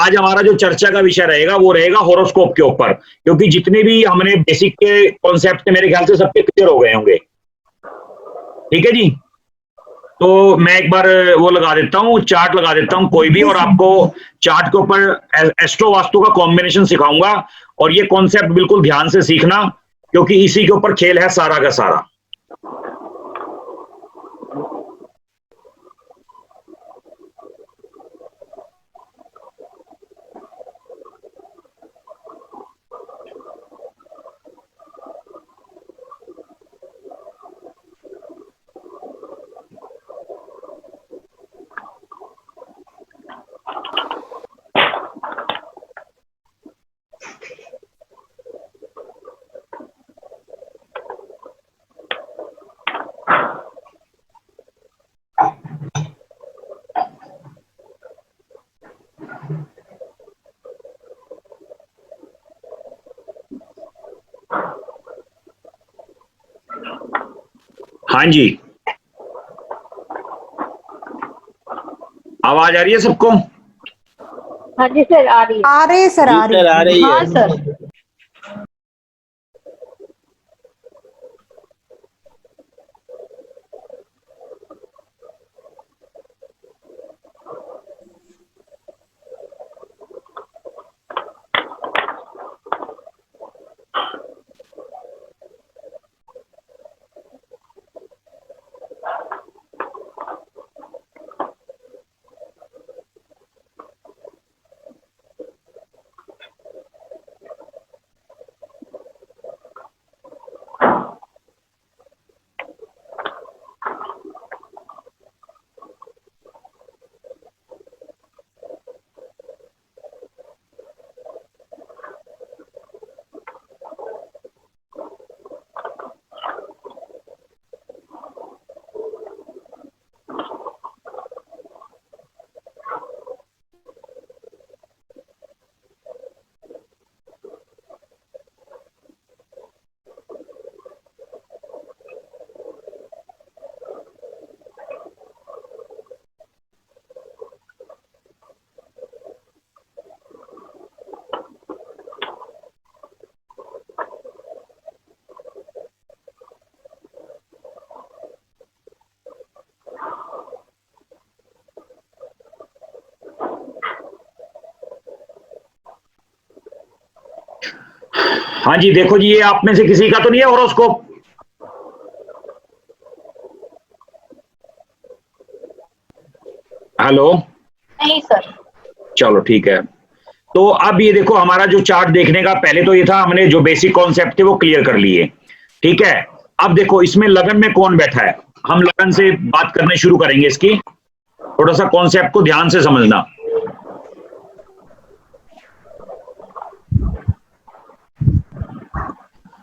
आज हमारा जो चर्चा का विषय रहेगा वो रहेगा होरोस्कोप के ऊपर, क्योंकि जितने भी हमने बेसिक के कॉन्सेप्ट मेरे ख्याल से सबके क्लियर हो गए होंगे। ठीक है जी, तो मैं एक बार वो लगा देता हूँ, चार्ट लगा देता हूँ कोई भी, और आपको चार्ट के ऊपर एस्ट्रो वास्तु का कॉम्बिनेशन सिखाऊंगा, और ये कॉन्सेप्ट बिल्कुल ध्यान से सीखना, क्योंकि इसी के ऊपर खेल है सारा का सारा। हाँ जी, आवाज आ रही है सबको? हाँ जी सर, आ रही है। आ रही है सर, आ रही है। हाँ सर। हाँ जी, देखो जी, ये आप में से किसी का तो नहीं है होरोस्कोप? हेलो? नहीं सर। चलो ठीक है, तो अब ये देखो, हमारा जो चार्ट देखने का पहले तो ये था, हमने जो बेसिक कॉन्सेप्ट थे वो क्लियर कर लिए। ठीक है, अब देखो इसमें लगन में कौन बैठा है, हम लगन से बात करने शुरू करेंगे इसकी। थोड़ा सा कॉन्सेप्ट को ध्यान से समझना।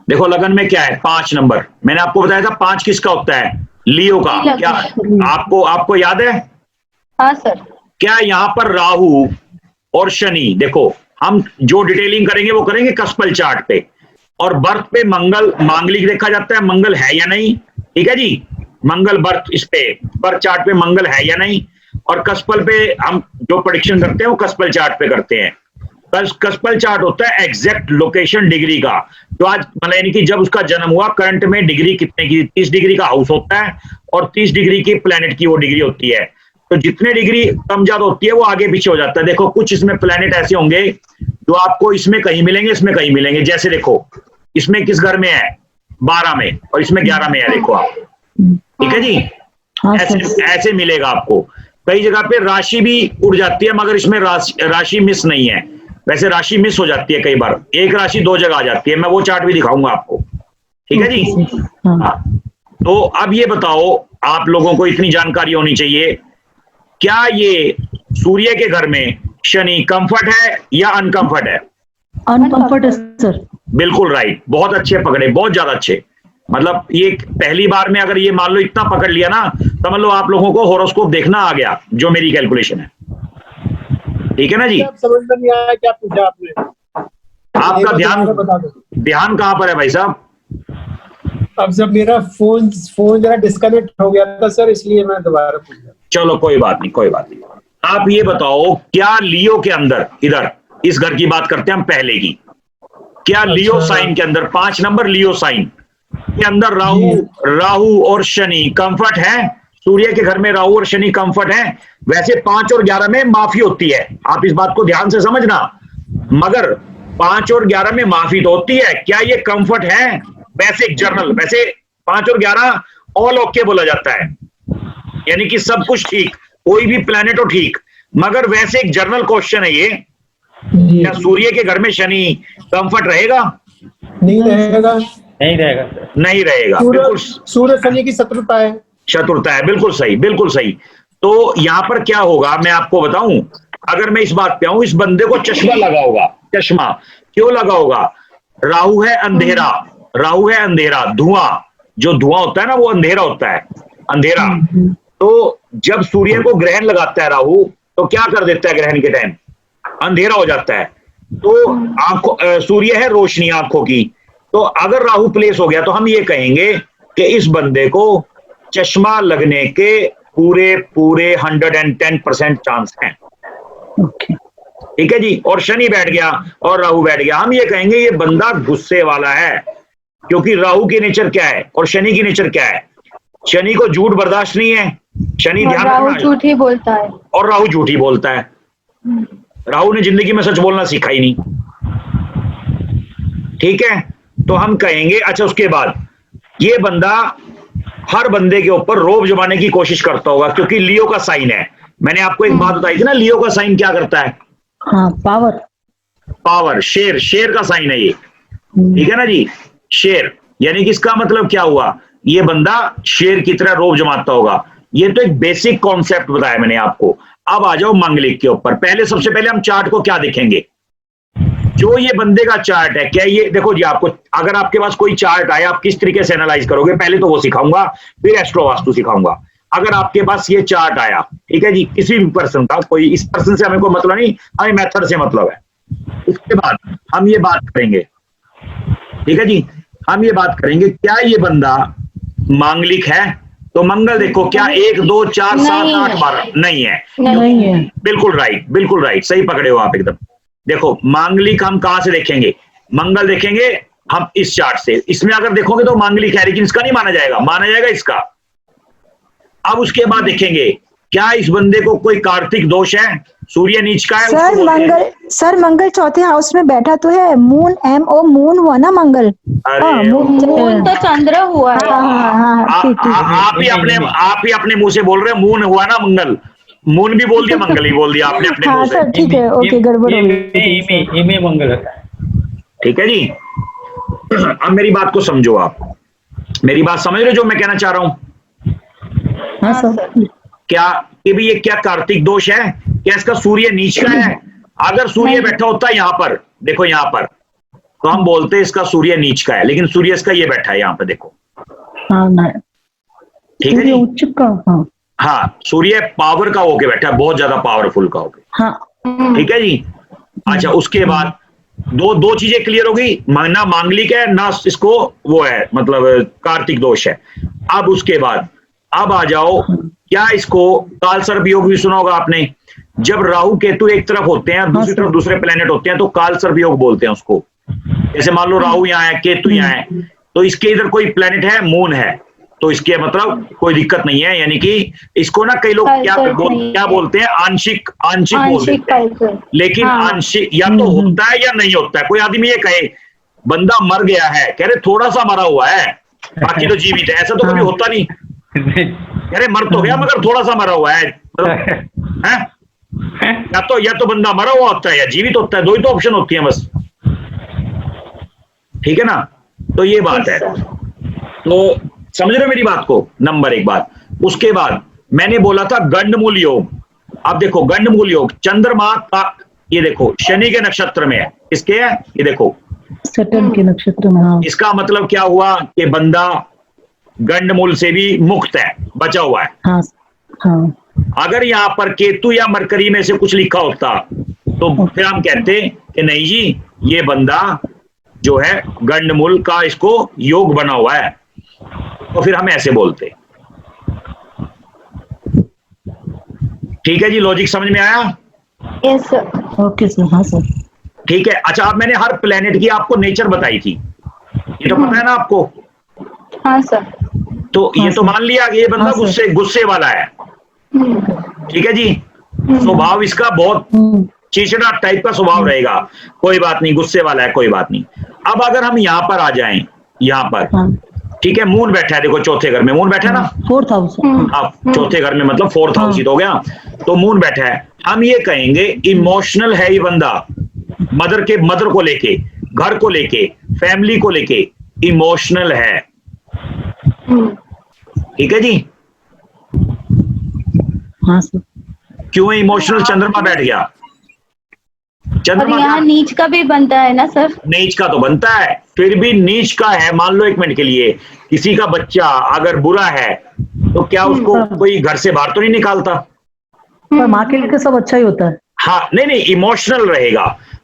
देखो लगन में क्या है, 5 नंबर, मैंने आपको बताया था 5 किसका होता है, लियो का। क्या आपको याद है? हाँ सर। क्या यहाँ पर राहु और शनि, देखो हम जो डिटेलिंग करेंगे वो करेंगे कस्पल चार्ट पे, और बर्थ पे मंगल मांगलिक देखा जाता है, मंगल है या नहीं। ठीक है जी, मंगल बर्थ, इस पे बर्थ चार्ट पे मंगल है या नहीं, और कस्पल पे हम जो प्रेडिक्शन करते हैं वो कस्पल चार्ट पे करते हैं। कस्पल चार्ट होता है एग्जैक्ट लोकेशन डिग्री का, तो आज मतलब यानी कि जब उसका जन्म हुआ करंट में डिग्री कितने की, 30 डिग्री का हाउस होता है, और 30 डिग्री की प्लेनेट की वो डिग्री होती है। तो जितने डिग्री कम ज्यादा होती है वो आगे पीछे हो जाता है। देखो कुछ इसमें प्लेनेट ऐसे होंगे जो आपको इसमें कहीं मिलेंगे, इसमें कहीं मिलेंगे। जैसे देखो इसमें किस घर में है, 12 में, और इसमें 11 में है, देखो आप। ठीक है जी, ऐसे मिलेगा आपको। कई जगह पे राशि भी उड़ जाती है, मगर इसमें राशि मिस नहीं है। वैसे राशि मिस हो जाती है कई बार, एक राशि 2 जगह आ जाती है, मैं वो चार्ट भी दिखाऊंगा आपको। ठीक है जी, हाँ। तो अब ये बताओ, आप लोगों को इतनी जानकारी होनी चाहिए, क्या ये सूर्य के घर में शनि कंफर्ट है या अनकंफर्ट है? अनकंफर्ट है सर। बिल्कुल राइट, बहुत अच्छे पकड़े, बहुत ज्यादा अच्छे। मतलब ये पहली बार में अगर ये मान लो इतना पकड़ लिया ना, समझ लो आप लोगों को होरोस्कोप देखना आ गया, जो मेरी कैलकुलेशन है। ठीक है ना जी? समझ में नहीं आया क्या पूछा आपने? आपका ध्यान कहां पर है भाई साहब? अब जब मेरा फोन जरा डिस्कनेक्ट हो गया था सर, इसलिए मैं दोबारा पूछा। चलो कोई बात नहीं, कोई बात नहीं। आप ये बताओ, क्या लियो के अंदर, इधर इस घर की बात करते हैं हम पहले की, क्या लियो साइन के अंदर 5 नंबर लियो साइन के अंदर राहु और शनि कंफर्ट है? सूर्य के घर में राहु और शनि कंफर्ट है? वैसे 5 और 11 में माफी होती है, आप इस बात को ध्यान से समझना, मगर 5 और 11 में माफी तो होती है, क्या ये कंफर्ट है? वैसे जर्नल, वैसे 5 और 11 ऑल ओके बोला जाता है, यानी कि सब कुछ ठीक, कोई भी प्लैनेट हो ठीक, मगर वैसे एक जर्नल क्वेश्चन है ये, क्या सूर्य के घर में शनि कंफर्ट रहेगा? नहीं रहेगा। नहीं रहेगा, बिल्कुल सूर्य शनि की शत्रुता है। शत्रुता है, बिल्कुल सही, बिल्कुल सही। तो यहां पर क्या होगा मैं आपको बताऊं, अगर मैं इस बात पे आऊं, इस बंदे को चश्मा लगा होगा, चश्मा क्यों लगा होगा? राहु है अंधेरा, राहु है अंधेरा, धुआं, जो धुआं होता है ना वो अंधेरा होता है, अंधेरा। तो जब सूर्य को ग्रहण लगाता है राहु, तो क्या कर देता है ग्रहण के टाइम? अंधेरा हो जाता है। तो आंखों, सूर्य है रोशनी आंखों की, तो अगर राहु प्लेस हो गया तो हम ये कहेंगे कि इस बंदे को चश्मा लगने के पूरे 110% चांस हैं। ठीक है जी। और शनि बैठ गया और राहु बैठ गया, हम ये कहेंगे ये बंदा गुस्से वाला है, क्योंकि राहु की नेचर क्या है और शनि की नेचर क्या है? शनि को झूठ बर्दाश्त नहीं है, शनि ध्यान राहु रखना, झूठ ही बोलता है, और राहु झूठ ही बोलता है। राहु ने जिंदगी में सच बोलना सीखा ही नहीं। ठीक है, तो हम कहेंगे अच्छा, उसके बाद ये बंदा हर बंदे के ऊपर रोब जमाने की कोशिश करता होगा, क्योंकि लियो का साइन है। मैंने आपको एक बात बताई थी ना, लियो का साइन क्या करता है? हाँ, पावर, पावर, शेर, शेर का साइन है ये, ठीक है ना जी, शेर, यानी कि इसका मतलब क्या हुआ? ये बंदा शेर की तरह रोब जमाता होगा। ये तो एक बेसिक कॉन्सेप्ट बताया मैंने आपको। अब आ जाओ मांगलिक के ऊपर। पहले, सबसे पहले हम चार्ट को क्या देखेंगे, जो ये बंदे का चार्ट है, क्या ये देखो जी, आपको अगर आपके पास कोई चार्ट आया, आप किस तरीके से एनालाइज करोगे, पहले तो वो सिखाऊंगा, फिर एस्ट्रो वास्तु सिखाऊंगा। अगर आपके पास ये चार्ट आया, ठीक है जी, किसी भी पर्सन का, कोई इस पर्सन से हमें कोई मतलब नहीं, हमें मेथड से मतलब है। उसके बाद हम ये बात करेंगे, ठीक है जी, हम ये बात करेंगे क्या ये बंदा मांगलिक है? तो मंगल देखो, क्या 1 2 4 7 8 12 नहीं है, नहीं है। बिल्कुल राइट, बिल्कुल राइट, सही पकड़े हो आप एकदम। देखो मांगलिक हम कहां से देखेंगे? मंगल देखेंगे हम इस चार्ट से, इसमें अगर देखोगे तो मांगलिक है, लेकिन इसका नहीं माना जाएगा, माना जाएगा इसका। अब उसके बाद देखेंगे क्या इस बंदे को कोई कार्तिक दोष है, सूर्य नीच का है? सर मंगल चौथे हाउस में बैठा तो है, मून MO मून हुआ ना मंगल। अरे मून तो चंद्र हुआ है। आप ही अपने मुंह से बोल रहे हैं मून हुआ ना मंगल, मून भी बोल दिया, मंगल ही बोल दिया आपने अपने मुंह से। ठीक है, ओके, गड़बड़ हो गई। मंगल, ठीक है जी। अब मेरी बात को समझो, आप मेरी बात समझ रहे हो जो मैं कहना चाह रहा हूं? हाँ सर। क्या कि भी ये क्या कार्तिक दोष है? क्या इसका सूर्य नीच का है? अगर सूर्य बैठा होता है यहां पर, देखो यहां पर, तो हम बोलते हैं इसका सूर्य नीच का है, लेकिन सूर्य इसका ये बैठा है यहां पर, देखो। हाँ ना, ठीक है जी। उच्च का, हाँ हाँ, सूर्य पावर का होके बैठा है, बहुत ज्यादा पावरफुल का होके। हाँ। ठीक है जी। अच्छा, उसके बाद दो चीजें क्लियर हो गई, ना मांगलिक है ना इसको वो है, मतलब कार्तिक दोष है। अब उसके बाद अब आ जाओ, क्या इसको काल सर्प योग भी सुना होगा आपने? जब राहु केतु एक तरफ होते हैं, दूसरी तरफ दूसरे प्लेनेट होते हैं, तो काल सर्प योग बोलते हैं उसको। जैसे मान लो राहु यहाँ है, केतु यहाँ है, तो इसके इधर कोई प्लेनेट है, मून है, तो इसके मतलब कोई दिक्कत नहीं है। यानी कि इसको ना कई लोग क्या बोलते हैं, आंशिक बोलते हैं, लेकिन आंशिक या तो होता है या नहीं होता है। कोई आदमी ये कहे बंदा मर गया है, कह रहे थोड़ा सा मरा हुआ है, बाकी तो जीवित है, ऐसा तो कभी होता नहीं। कह रहे मर तो गया मगर थोड़ा सा मरा हुआ है, या तो बंदा मरा हुआ होता है या जीवित होता है, दो ही तो ऑप्शन होती है बस। ठीक है ना? तो ये बात है, तो समझ रहे हो मेरी बात को? नंबर 1 बात। उसके बाद मैंने बोला था गंडमूल योग। अब देखो गंडमूल योग चंद्रमा का, ये देखो शनि के नक्षत्र में है, इसके है, ये देखो सटन के नक्षत्र में। हाँ। इसका मतलब क्या हुआ कि बंदा गंडमूल से भी मुक्त है, बचा हुआ है। हाँ हाँ। अगर यहां पर केतु या मरकरी में से कुछ लिखा होता तो फिर हम कहते कि नहीं जी, ये बंदा जो है गंडमूल का इसको योग बना हुआ है, तो फिर हम ऐसे बोलते। ठीक है जी, लॉजिक समझ में आया? Yes sir. ओके सर, हाँ सर। ठीक है। अच्छा, अब मैंने हर प्लेनेट की आपको नेचर बताई थी, ये तो पता है ना आपको? हाँ सर। तो ये हाँ तो सर। मान लिया कि ये बंदा हाँ सर। गुस्से गुस्से वाला है। ठीक है जी, स्वभाव इसका बहुत चिड़चिड़ा टाइप का स्वभाव रहेगा। कोई बात नहीं, गुस्से वाला है, कोई बात नहीं। अब अगर हम यहाँ पर आ जाएं, यहाँ पर, हाँ ठीक है, मून बैठा है, देखो चौथे घर में मून बैठा है ना। 4th house. अब चौथे घर में मतलब 4th हाउस हाँ। ही तो हो गया। तो मून बैठा है, हम ये कहेंगे इमोशनल है ये बंदा, मदर को लेके, घर को लेके, फैमिली को लेके इमोशनल है। ठीक है जी। हाँ सर। क्यों इमोशनल? चंद्रमा बैठ गया। और चंद्रमा यहाँ क्या? नीच का भी बनता है ना सर? नीच का तो बनता है, फिर भी नीच का है। मान लो एक मिनट के लिए, किसी का बच्चा अगर बुरा है तो क्या उसको कोई घर से बाहर तो नहीं निकालता? पर माँ के लिए तो सब अच्छा ही होता है। हाँ, नहीं नहीं, इमोशनल रहेगा।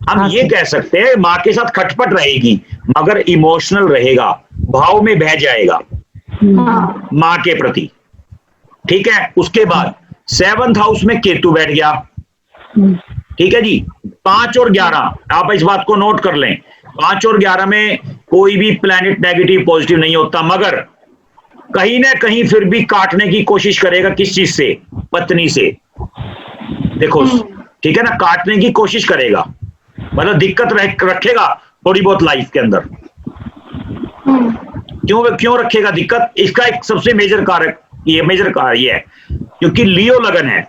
हम हाँ, ये सर। कह सकते हैं माँ के साथ खटपट रहेगी मगर इमोशनल रहेगा, भाव में बह जाएगा हाँ। माँ के प्रति। ठीक है। उसके बाद 7th हाउस में केतु बैठ गया। ठीक है जी। 5 और 11, आप इस बात को नोट कर लें, 5 और 11 में कोई भी प्लैनेट नेगेटिव पॉजिटिव नहीं होता, मगर कहीं ना कहीं फिर भी काटने की कोशिश करेगा। किस चीज से? पत्नी से। देखो, ठीक है ना, काटने की कोशिश करेगा, मतलब दिक्कत रखेगा थोड़ी बहुत लाइफ के अंदर। क्यों रखेगा दिक्कत? इसका एक सबसे मेजर कारक ये है क्योंकि लियो लगन है।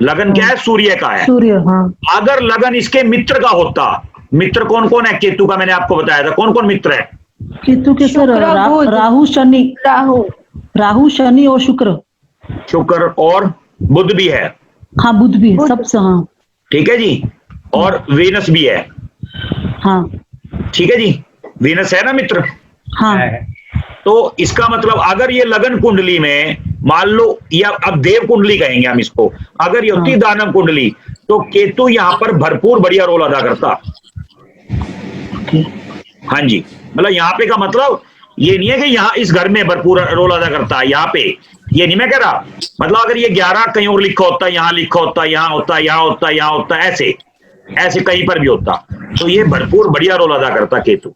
लगन क्या है? सूर्य का है। सूर्य, हाँ। अगर लगन इसके मित्र का होता, मित्र कौन कौन है केतु का? मैंने आपको बताया था कौन कौन मित्र है। केतु के सर शुक्र, बुध। राहु शनि। राहु शनि और शुक्र। शुक्र और बुध भी है। हाँ, बुध भी है, सब से। हाँ ठीक है जी। और वीनस भी है। हाँ ठीक है जी, वीनस है ना मित्र। हाँ। तो इसका मतलब अगर ये लगन कुंडली में मान लो, या अब देव कुंडली कहेंगे हम इसको, अगर ये होती दानव कुंडली तो केतु यहां पर भरपूर बढ़िया रोल अदा करता। हाँ जी, मतलब यहाँ पे का मतलब ये नहीं है कि यहाँ इस घर में भरपूर रोल अदा करता है। यहाँ पे ये नहीं मैं कह रहा, मतलब अगर ये 11 कहीं और लिखा होता, यहाँ लिखा होता, यहाँ होता, यहाँ होता, यहाँ होता, ऐसे ऐसे कहीं पर भी होता, तो ये भरपूर बढ़िया रोल अदा करता केतु।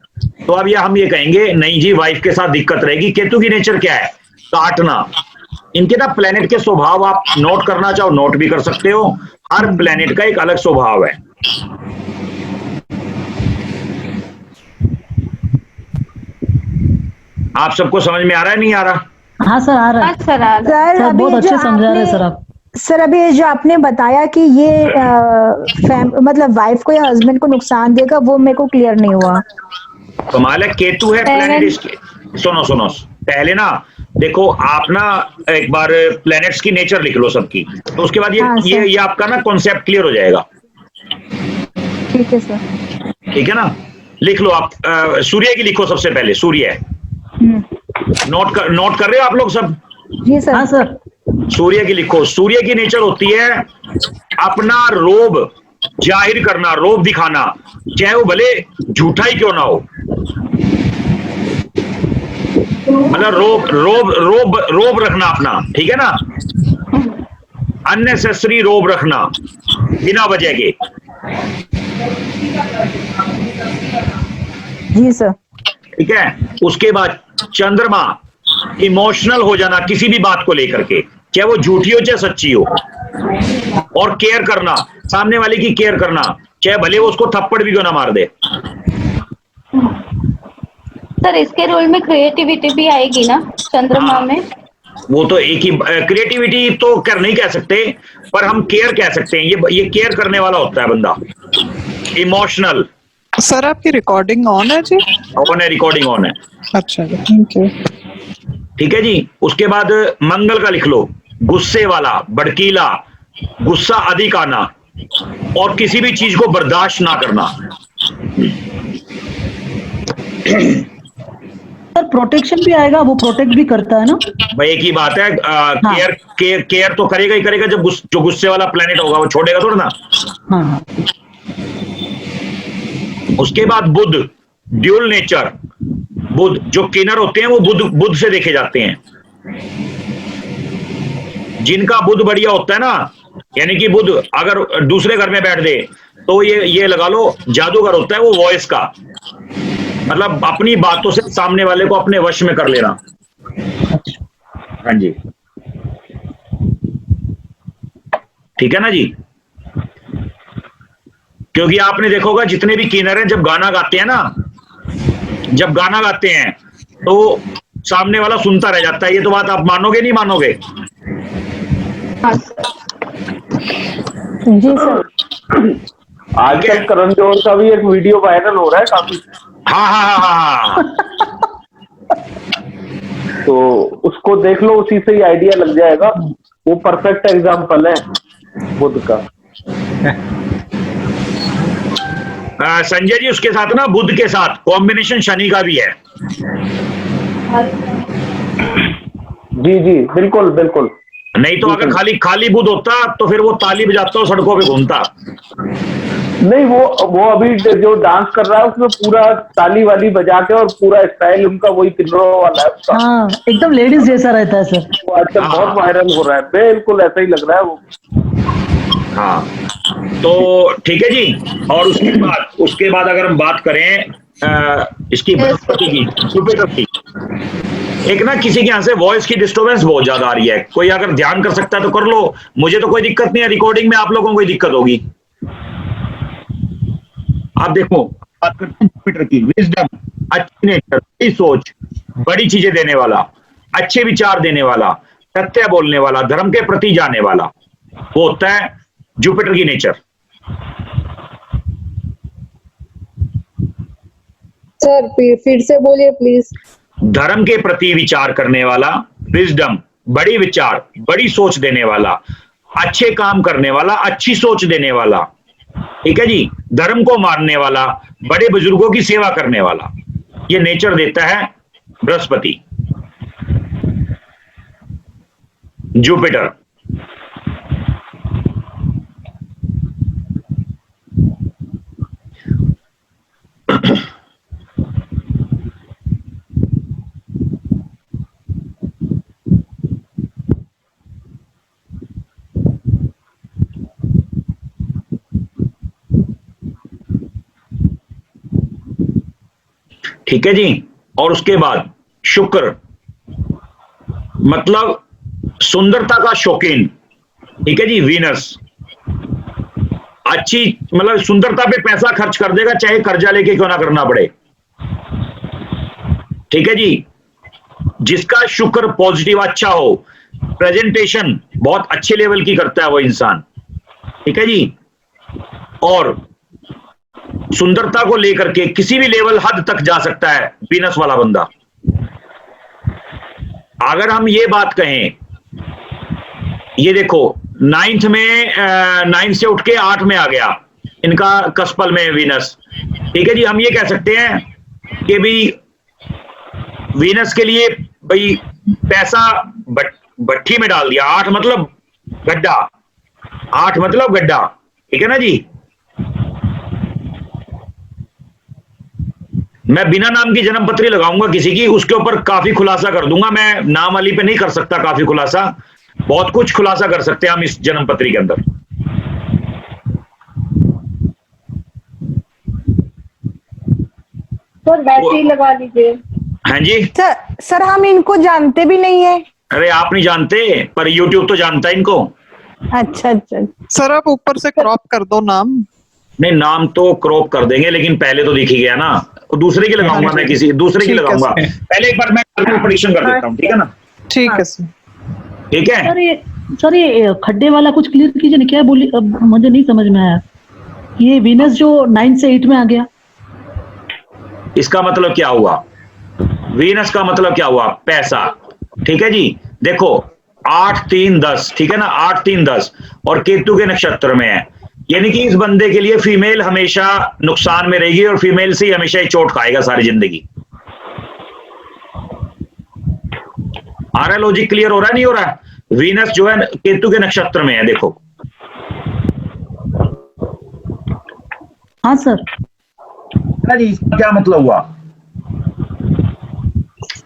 तो अब हम ये कहेंगे नहीं जी, वाइफ के साथ दिक्कत रहेगी। केतु की नेचर क्या है? काटना। इनके ना प्लेनेट के स्वभाव आप नोट करना चाहो नोट भी कर सकते हो। हर प्लेनेट का एक अलग स्वभाव है। आप सबको समझ में आ रहा है नहीं आ रहा? हाँ सर, आ रहा है। हाँ सर, आ रहा है। सर सर अभी बहुत अच्छे जो समझा रहे हैं आपने सर आप। सर अभी जो आपने बताया कि ये मतलब वाइफ को या हस्बैंड को नुकसान देगा, वो मेरे को क्लियर नहीं हुआ। कमाल है, केतु है प्लेनेट इसके। सुनो सुनो, पहले ना देखो आप ना एक बार प्लैनेट्स की नेचर लिख लो सबकी, तो उसके बाद हाँ, ये आपका ना कॉन्सेप्ट क्लियर हो जाएगा। ठीक है सर। ठीक है ना, लिख लो आप। सूर्य की लिखो सबसे पहले, सूर्य। नोट कर रहे हो आप लोग सब? जी सर। हाँ सर। सूर्य की लिखो। सूर्य की नेचर होती है अपना रोब जाहिर करना, रोब दिखाना, चाहे वो भले झूठा ही क्यों ना हो। मतलब रोब रखना अपना, ठीक है ना, अननेसेसरी रोब रखना बिना वजह के। जी सर। ठीक है। उसके बाद चंद्रमा, इमोशनल हो जाना किसी भी बात को लेकर के, चाहे वो झूठी हो चाहे सच्ची हो, और केयर करना, सामने वाले की केयर करना, चाहे भले वो उसको थप्पड़ भी क्यों ना मार दे। सर इसके रोल में क्रिएटिविटी भी आएगी ना चंद्रमा में? वो तो एक ही, क्रिएटिविटी तो कर नहीं कह सकते, पर हम केयर कह सकते हैं। ये केयर करने वाला होता है बंदा, इमोशनल। सर आपकी रिकॉर्डिंग ऑन है जी? ऑन है, रिकॉर्डिंग ऑन है। अच्छा जी, थैंक यू। ठीक है जी। उसके बाद मंगल का लिख लो, गुस्से वाला, भड़कीला, गुस्सा अधिक आना और किसी भी चीज को बर्दाश्त ना करना। सर प्रोटेक्शन भी आएगा, वो प्रोटेक्ट भी करता है ना भाई? एक ही बात है, हाँ। केयर तो करेगा ही करेगा। जब जो गुस्से वाला प्लेनेट होगा वो छोड़ेगा थोड़ा ना। हाँ हाँ। उसके बाद बुध, ड्यूल नेचर। बुध जो किनर होते हैं वो बुध से देखे जाते हैं। जिनका बुध बढ़िया होता है ना, यानी कि बुध अगर दूसरे घर में बैठ दे तो ये लगा लो जादूगर होता है वो वॉइस का, मतलब अपनी बातों से सामने वाले को अपने वश में कर लेना। हाँ जी, ठीक है ना जी। क्योंकि आपने देखा होगा जितने भी किन्नर हैं जब गाना गाते हैं ना, जब गाना गाते हैं तो सामने वाला सुनता रह जाता है। ये तो बात आप मानोगे नहीं मानोगे? जी सर। आजकल करण जौहर का भी एक वीडियो वायरल हो रहा है काफी। हाँ हाँ हाँ हाँ। तो उसको देख लो, उसी से ही आइडिया लग जाएगा। वो परफेक्ट एग्जाम्पल है बुध का। संजय जी उसके साथ ना बुध के साथ कॉम्बिनेशन शनि का भी है। जी जी बिल्कुल बिल्कुल। नहीं तो अगर खाली बुध होता तो फिर वो ताली बजाता और सड़कों पे घूमता। नहीं, वो अभी जो डांस कर रहा है उसमें पूरा ताली वाली बजा के और पूरा स्टाइल उनका वही किन्नरों वाला है उसका। हाँ, एकदम लेडीज जैसा रहता है सर। वो आजकल बहुत वायरल हो रहा है, बिल्कुल ऐसा ही लग रहा है वो। हाँ तो ठीक है जी। और उसके बाद अगर हम बात करें इसकी बृहस्पति की, जुपिटर की, एक ना किसी के यहाँ से वॉइस की डिस्टर्बेंस बहुत ज्यादा आ रही है। कोई अगर ध्यान कर सकता है तो कर लो, मुझे तो कोई दिक्कत नहीं है। रिकॉर्डिंग में आप लोगों को कोई दिक्कत होगी? आप देखो, बात करते हैं जुपिटर की। विजडम, अच्छी नेचर, अच्छी सोच, बड़ी चीजें देने वाला, अच्छे विचार देने वाला, सत्य बोलने वाला, धर्म के प्रति जाने वाला, वो होता है जुपिटर की नेचर। सर फिर से बोलिए प्लीज। धर्म के प्रति विचार करने वाला, विजडम, बड़ी विचार, बड़ी सोच देने वाला, अच्छे काम करने वाला, अच्छी सोच देने वाला, ठीक है जी, धर्म को मानने वाला, बड़े बुजुर्गों की सेवा करने वाला, ये नेचर देता है बृहस्पति, जुपिटर। ठीक है जी। और उसके बाद शुक्र, मतलब सुंदरता का शौकीन, ठीक है जी। वीनस, अच्छी, मतलब सुंदरता पे पैसा खर्च कर देगा चाहे कर्जा लेके क्यों ना करना पड़े, ठीक है जी। जिसका शुक्र पॉजिटिव अच्छा हो, प्रेजेंटेशन बहुत अच्छे लेवल की करता है वो इंसान, ठीक है जी। और सुंदरता को लेकर के किसी भी लेवल हद तक जा सकता है वीनस वाला बंदा। अगर हम ये बात कहें, ये देखो 9th में 9 से उठ के 8 में आ गया इनका कस्पल में वीनस, ठीक है जी। हम ये कह सकते हैं कि भाई वीनस के लिए भाई पैसा भट्टी में डाल दिया। 8 मतलब गड्ढा, 8 मतलब गड्ढा, ठीक है ना जी। मैं बिना नाम की जन्म पत्री लगाऊंगा किसी की, उसके ऊपर काफी खुलासा कर दूंगा। मैं नाम वाली पे नहीं कर सकता काफी खुलासा, बहुत कुछ खुलासा कर सकते हैं हम इस जन्म पत्री के अंदर। तो वैसे ही लगा लीजिए। हाँ जी सर हम इनको जानते भी नहीं है। अरे आप नहीं जानते, पर यूट्यूब तो जानता है इनको। अच्छा अच्छा सर आप ऊपर से क्रॉप कर दो नाम। नहीं, नाम तो क्रॉप कर देंगे, लेकिन पहले तो दिख ही गया ना। दूसरे की लगाऊंगा, मैं किसी दूसरे की लगाऊंगा। पहले एक बार मैं प्रेडिक्शन कर देता हूँ, ठीक है ना। ठीक है सर। ठीक है सर ये खड्डे वाला कुछ क्लियर कीजिए ना, क्या बोली, अब मुझे नहीं समझ में आया। ये वीनस जो 9 से 8 में आ गया, इसका मतलब क्या हुआ? वीनस का मतलब क्या हुआ? पैसा, ठीक है जी। देखो 8 3 10, ठीक है ना, 8 3 10 और केतु के नक्षत्र में है, यानी कि इस बंदे के लिए फीमेल हमेशा नुकसान में रहेगी और फीमेल से ही हमेशा ही चोट खाएगा सारी जिंदगी। आ रहा है लॉजिक? क्लियर हो रहा है नहीं हो रहा है? वीनस जो है केतु के नक्षत्र में है, देखो। हाँ सर। इसका क्या मतलब हुआ?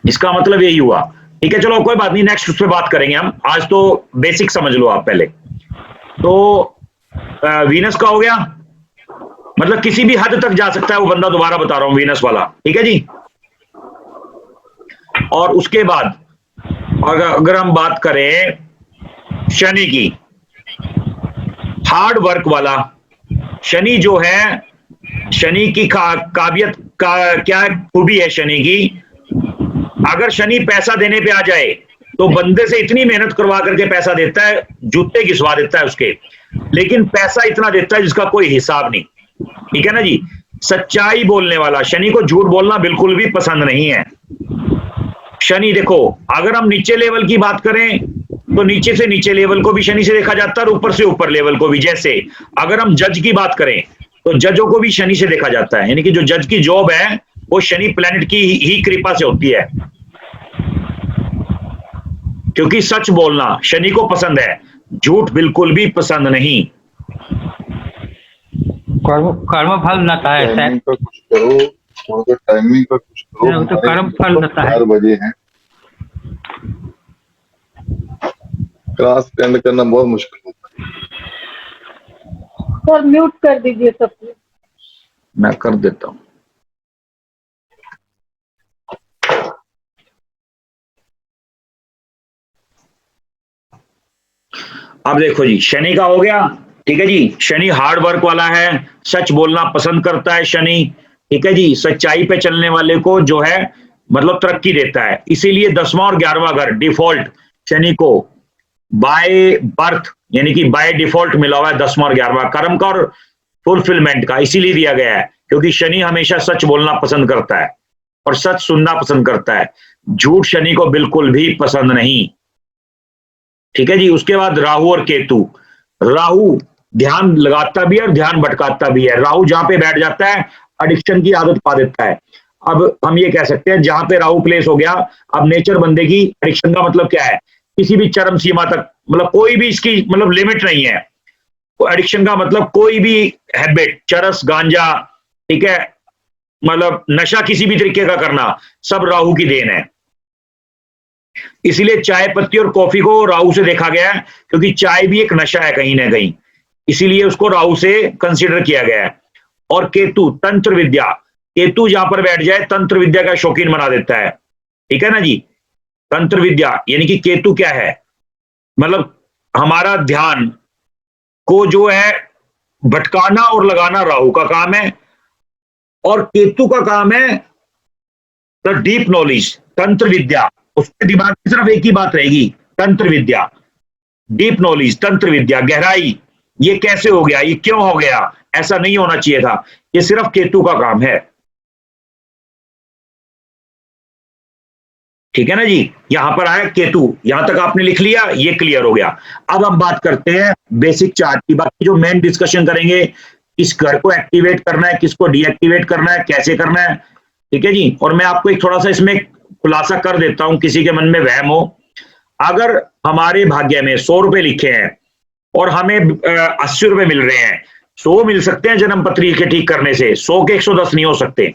इसका मतलब यही हुआ, ठीक है। चलो कोई बात नहीं, नेक्स्ट उस पर बात करेंगे हम। आज तो बेसिक समझ लो आप पहले। तो वीनस का हो गया, मतलब किसी भी हद तक जा सकता है वो बंदा, दोबारा बता रहा हूं, वीनस वाला, ठीक है जी। और उसके बाद अगर हम बात करें शनि की, हार्ड वर्क वाला शनि जो है, शनि की काबिलियत का क्या खूबी है शनि की, अगर शनि पैसा देने पे आ जाए तो बंदे से इतनी मेहनत करवा करके पैसा देता है, जूते घिसवा देता है उसके, लेकिन पैसा इतना देता है जिसका कोई हिसाब नहीं, ठीक है ना जी। सच्चाई बोलने वाला, शनि को झूठ बोलना बिल्कुल भी पसंद नहीं है। शनि देखो, अगर हम नीचे लेवल की बात करें तो नीचे से नीचे लेवल को भी शनि से देखा जाता है और ऊपर से ऊपर लेवल को भी। जैसे अगर हम जज की बात करें तो जजों को भी शनि से देखा जाता है, यानी कि जो जज की जॉब है वो शनि प्लैनेट की ही कृपा से होती है, क्योंकि सच बोलना शनि को पसंद है, झूठ बिल्कुल भी पसंद नहीं। कर्म फल नता है सर, टाइमिंग का कुछ करो, थोड़ा सा टाइमिंग का कुछ करो। वो तो कर्म फल नता है। 4 बजे हैं, क्लास अटेंड करना बहुत मुश्किल होता है। सर म्यूट कर दीजिए सबको। मैं कर देता हूं। अब देखो जी, शनि का हो गया, ठीक है जी। शनि हार्ड वर्क वाला है, सच बोलना पसंद करता है शनि, ठीक है जी। सच्चाई पे चलने वाले को जो है मतलब तरक्की देता है, इसीलिए 10वां और 11वां घर डिफॉल्ट शनि को बाय बर्थ यानी कि बाय डिफॉल्ट मिला हुआ है, 10वां और 11वां कर्म का और फुलफिलमेंट का, इसीलिए दिया गया है क्योंकि शनि हमेशा सच बोलना पसंद करता है और सच सुनना पसंद करता है, झूठ शनि को बिल्कुल भी पसंद नहीं, ठीक है जी। उसके बाद राहु और केतु, राहु ध्यान लगाता भी है और ध्यान भटकाता भी है। राहु जहां पे बैठ जाता है एडिक्शन की आदत पा देता है। अब हम ये कह सकते हैं जहां पे राहु प्लेस हो गया, अब नेचर बंदे की एडिक्शन का मतलब क्या है, किसी भी चरम सीमा तक, मतलब कोई भी इसकी मतलब लिमिट नहीं है। एडिक्शन का मतलब कोई भी हैबिट, चरस गांजा, ठीक है, मतलब नशा किसी भी तरीके का करना, सब राहु की देन है। इसीलिए चाय पत्ती और कॉफी को राहु से देखा गया है, क्योंकि चाय भी एक नशा है कहीं ना कहीं, इसीलिए उसको राहु से कंसीडर किया गया है। और केतु तंत्र विद्या, केतु जहां पर बैठ जाए तंत्र विद्या का शौकीन बना देता है, ठीक है ना जी। तंत्र विद्या यानी कि केतु क्या है, मतलब हमारा ध्यान को जो है भटकाना और लगाना राहु का काम है, और केतु का काम है द डीप नॉलेज, तंत्र विद्या। उसके दिमाग में सिर्फ एक ही बात रहेगी, तंत्र विद्या, डीप नॉलेज, तंत्र विद्या, गहराई, ये कैसे हो गया, ये क्यों हो गया, ऐसा नहीं होना चाहिए था, ये सिर्फ केतु का काम है, ठीक है ना जी। यहां पर आया केतु, यहां तक आपने लिख लिया, ये क्लियर हो गया। अब हम बात करते हैं बेसिक चार्ट की। बाकी जो मेन डिस्कशन करेंगे, किस घर को एक्टिवेट करना है, किसको डीएक्टिवेट करना है, कैसे करना है, ठीक है जी। और मैं आपको एक थोड़ा सा इसमें खुलासा कर देता हूं, किसी के मन में वहम हो। अगर हमारे भाग्य में 100 रुपए लिखे हैं और हमें 80 रुपए मिल रहे हैं, 100 मिल सकते हैं जन्म पत्री के ठीक करने से, 100 के 110 नहीं हो सकते।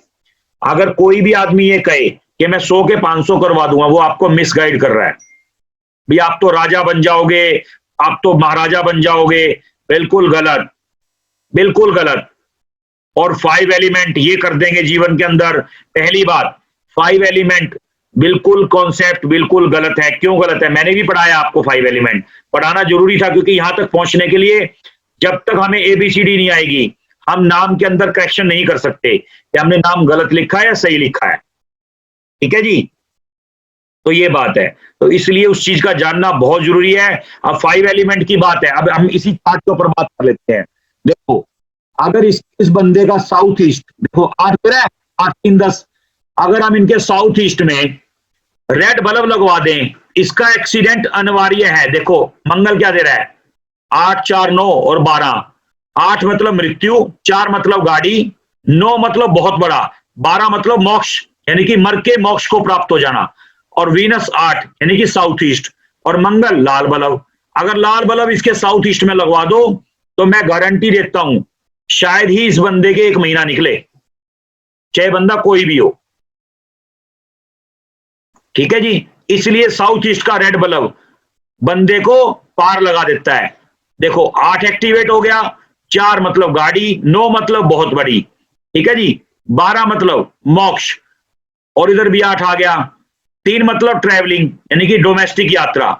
अगर कोई भी आदमी ये कहे कि मैं 100 के 500 करवा दूंगा, वो आपको मिसगाइड कर रहा है। भी आप तो राजा बन जाओगे, आप तो महाराजा बन जाओगे, बिल्कुल गलत, बिल्कुल गलत। और 5 एलिमेंट ये कर देंगे जीवन के अंदर। पहली बात, 5 एलिमेंट बिल्कुल कॉन्सेप्ट बिल्कुल गलत है। क्यों गलत है? मैंने भी पढ़ाया आपको 5 एलिमेंट, पढ़ाना जरूरी था, क्योंकि यहां तक पहुंचने के लिए जब तक हमें ABCD नहीं आएगी, हम नाम के अंदर करेक्शन नहीं कर सकते कि हमने नाम गलत लिखा है या सही लिखा है, ठीक है जी। तो ये बात है, तो इसलिए उस चीज का जानना बहुत जरूरी है। अब 5 एलिमेंट की बात है, अब हम इसी चार्ट के ऊपर बात कर लेते हैं। देखो, अगर इस बंदे का साउथ ईस्ट, देखो 8 है, 8 3 10, अगर हम इनके साउथ ईस्ट में रेड बल्ब लगवा दें, इसका एक्सीडेंट अनिवार्य है। देखो मंगल क्या दे रहा है, 8 4 9 और 12। 8 मतलब मृत्यु, 4 मतलब गाड़ी, 9 मतलब बहुत बड़ा, 12 मतलब मोक्ष यानी कि मर के मोक्ष को प्राप्त हो जाना, और वीनस 8 यानी कि साउथ ईस्ट, और मंगल लाल बल्ब। अगर लाल बल्ब इसके साउथ ईस्ट में लगवा दो तो मैं गारंटी देता हूं शायद ही इस बंदे के 1 महीना निकले, चाहे बंदा कोई भी हो, ठीक है जी। इसलिए साउथ ईस्ट का रेड बल्ब बंदे को पार लगा देता है। देखो 8 एक्टिवेट हो गया, 4 मतलब गाड़ी, 9 मतलब बहुत बड़ी, ठीक है जी, 12 मतलब मोक्ष, और इधर भी 8 आ गया, 3 मतलब ट्रैवलिंग यानी कि डोमेस्टिक यात्रा,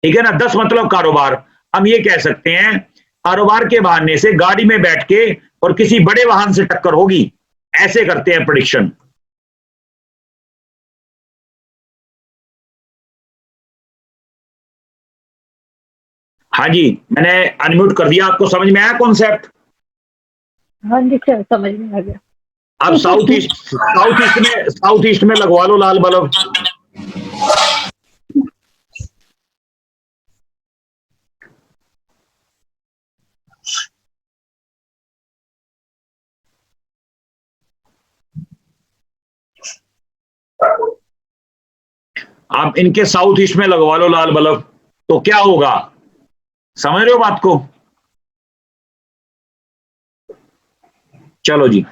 ठीक है ना, 10 मतलब कारोबार। हम ये कह सकते हैं कारोबार के बहाने से गाड़ी में बैठ के और किसी बड़े वाहन से टक्कर होगी, ऐसे करते हैं प्रेडिक्शन। हाँ जी, मैंने अनम्यूट कर दिया, आपको समझ में आया कॉन्सेप्ट? हाँ जी सर, समझ में आ गया। अब साउथ ईस्ट में लगवा लो लाल बल्ब। आप इनके साउथ ईस्ट में लगवा लो लाल बल्ब, तो क्या होगा, समझ रहे हो बात को? चलो जी,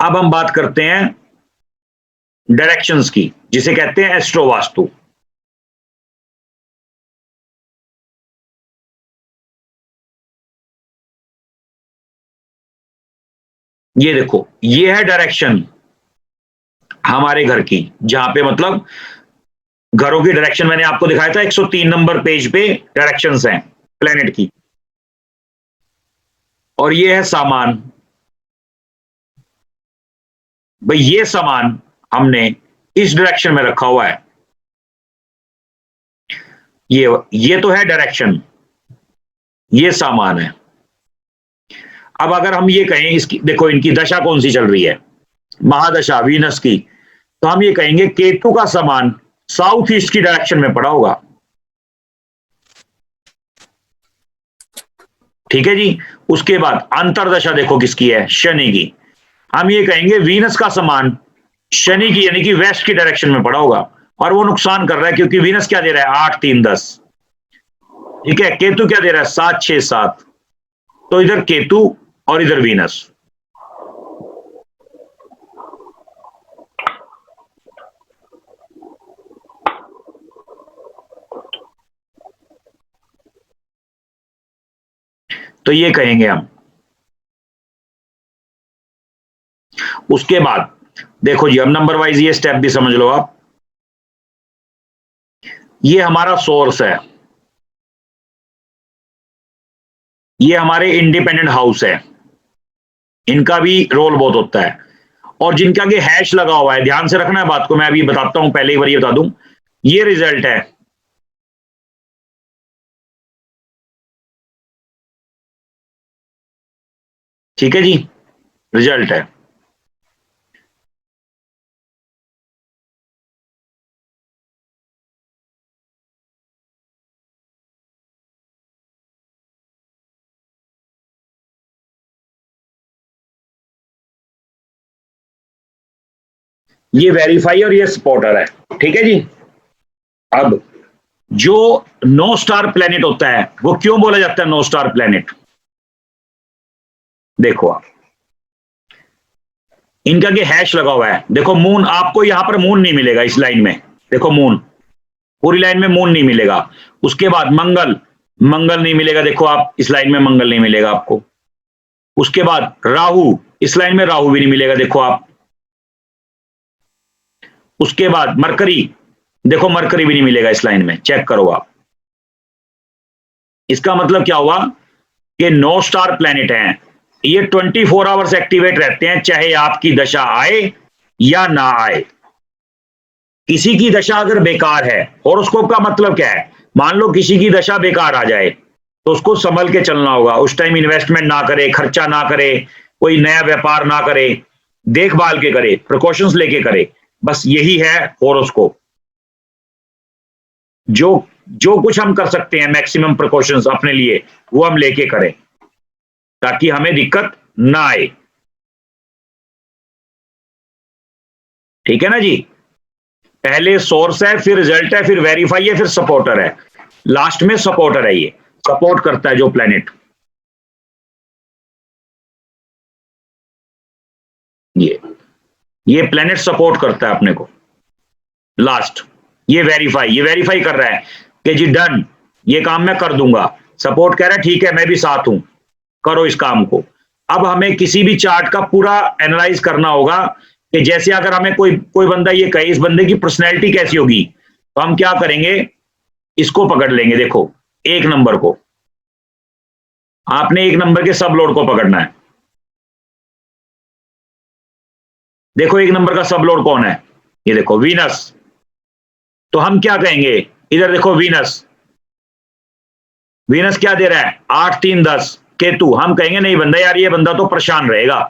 अब हम बात करते हैं डायरेक्शंस की, जिसे कहते हैं एस्ट्रो वास्तु। ये देखो, ये है डायरेक्शन हमारे घर की, जहां पे मतलब घरों की डायरेक्शन मैंने आपको दिखाया था 103 नंबर पेज पे डायरेक्शंस हैं प्लेनेट की। और ये है सामान, भाई ये सामान हमने इस डायरेक्शन में रखा हुआ है, ये तो है डायरेक्शन, ये सामान है। अब अगर हम ये कहें इसकी, देखो इनकी दशा कौन सी चल रही है, महादशा वीनस की, तो हम ये कहेंगे केतु का सामान साउथ ईस्ट की डायरेक्शन में पड़ा होगा, ठीक है जी। उसके बाद अंतरदशा देखो किसकी है, शनि की, हम ये कहेंगे वीनस का सामान शनि की यानी कि वेस्ट की डायरेक्शन में पड़ा होगा, और वो नुकसान कर रहा है क्योंकि वीनस क्या दे रहा है 8 3 10, ठीक है, केतु क्या दे रहा है 7 6 7, तो इधर केतु और इधर वीनस। तो ये कहेंगे हम। उसके बाद देखो जी, अब नंबर वाइज ये स्टेप भी समझ लो आप। ये हमारा सोर्स है, ये हमारे इंडिपेंडेंट हाउस है, इनका भी रोल बहुत होता है, और जिनका आगे हैश लगा हुआ है, ध्यान से रखना है बात को, मैं अभी बताता हूं, पहले एक बार ये बता दूं, ये रिजल्ट है, ठीक है जी, रिजल्ट है। ये वेरीफाई और ये स्पॉटर है, ठीक है जी। अब जो 9 स्टार प्लेनेट होता है वो क्यों बोला जाता है 9 स्टार प्लेनेट, देखो आप, इनका के हैश लगा हुआ है, देखो मून, आपको यहां पर मून नहीं मिलेगा इस लाइन में, देखो मून, पूरी लाइन में मून नहीं मिलेगा। उसके बाद मंगल, मंगल नहीं मिलेगा, देखो आप इस लाइन में मंगल नहीं मिलेगा आपको। उसके बाद राहु, इस लाइन में राहु भी नहीं मिलेगा, देखो आप। उसके बाद मरकरी, देखो मरकरी भी नहीं मिलेगा इस लाइन में, चेक करो आप। इसका मतलब क्या हुआ कि 9 स्टार प्लेनेट हैं, ये 24 आवर्स एक्टिवेट रहते हैं, चाहे आपकी दशा आए या ना आए। किसी की दशा अगर बेकार है, हॉरोस्कोप का मतलब क्या है, मान लो किसी की दशा बेकार आ जाए तो उसको संभल के चलना होगा, उस टाइम इन्वेस्टमेंट ना करे, खर्चा ना करे, कोई नया व्यापार ना करे, देखभाल के करे, प्रिकॉशंस लेके करे, बस यही है हॉरोस्कोप। जो कुछ हम कर सकते हैं मैक्सिमम प्रिकॉशंस अपने लिए, वो हम लेके करें ताकि हमें दिक्कत ना आए, ठीक है ना जी। पहले सोर्स है, फिर रिजल्ट है, फिर वेरीफाई है, फिर सपोर्टर है, लास्ट में सपोर्टर है, ये सपोर्ट करता है जो प्लेनेट, ये प्लेनेट सपोर्ट करता है अपने को। लास्ट ये वेरीफाई कर रहा है कि जी डन, ये काम मैं कर दूंगा, सपोर्ट कह रहा है ठीक है मैं भी साथ हूं, करो इस काम को। अब हमें किसी भी चार्ट का पूरा एनालाइज करना होगा कि जैसे अगर हमें कोई बंदा ये कहे इस बंदे की पर्सनैलिटी कैसी होगी, तो हम क्या करेंगे, इसको पकड़ लेंगे। देखो 1 नंबर को, आपने 1 नंबर के सब लोड को पकड़ना है। देखो 1 नंबर का सब लोड कौन है, ये देखो वीनस। तो हम क्या कहेंगे, इधर देखो वीनस क्या दे रहा है 8 3 10 केतु। हम कहेंगे नहीं बंदा यार ये बंदा तो परेशान रहेगा।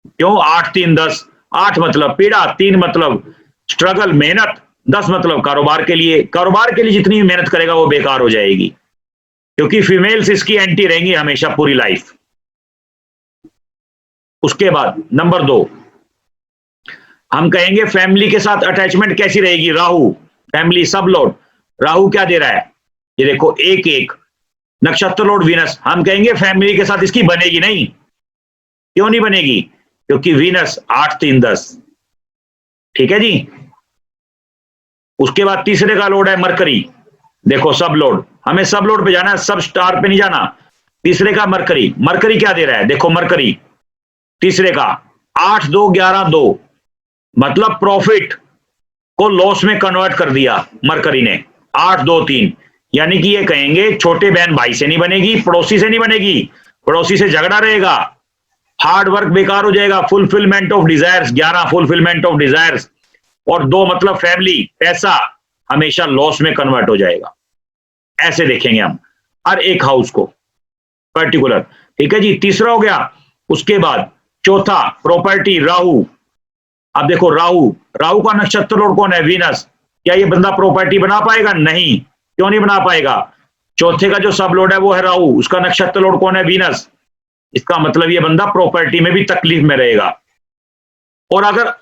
क्यों, 8 3 10, 8 मतलब पीड़ा, 3 मतलब स्ट्रगल मेहनत, 10 मतलब कारोबार के लिए जितनी मेहनत करेगा वो बेकार हो जाएगी, क्योंकि फीमेल्स इसकी एंटी रहेंगी हमेशा पूरी लाइफ। उसके बाद नंबर 2 हम कहेंगे फैमिली के साथ अटैचमेंट कैसी रहेगी, राहु फैमिली सब लोड। राहु क्या दे रहा है, ये देखो 1 1 नक्षत्र लोड वीनस। हम कहेंगे फैमिली के साथ इसकी बनेगी नहीं। क्यों नहीं बनेगी, क्योंकि वीनस 8 3 10, ठीक है जी। उसके बाद तीसरे का लोड है मरकरी, देखो सब लोड, हमें सब लोड पे जाना है, सब स्टार पे नहीं जाना। तीसरे का मरकरी क्या दे रहा है, देखो मरकरी तीसरे का 8 2 11 2, मतलब प्रॉफिट को लॉस में कन्वर्ट कर दिया मरकरी ने, 8 2 3। यानी कि ये कहेंगे छोटे बहन भाई से नहीं बनेगी, पड़ोसी से नहीं बनेगी, पड़ोसी से झगड़ा रहेगा, हार्ड वर्क बेकार हो जाएगा। Fulfilment of desires 11 fulfilment of desires, और 2 मतलब फैमिली, पैसा हमेशा लॉस में कन्वर्ट हो जाएगा। ऐसे देखेंगे हम हर एक हाउस को पर्टिकुलर, ठीक है जी। तीसरा हो गया। उसके बाद चौथा प्रॉपर्टी राहु। अब देखो राहु का नक्षत्र लोड कौन है, वीनस। क्या ये बंदा प्रॉपर्टी बना पाएगा, नहीं। क्यों नहीं बना पाएगा, चौथे का जो सब लोड है वो है राहु, उसका नक्षत्र लोड कौन है, वीनस। इसका मतलब ये बंदा प्रॉपर्टी में भी तकलीफ में रहेगा। और अगर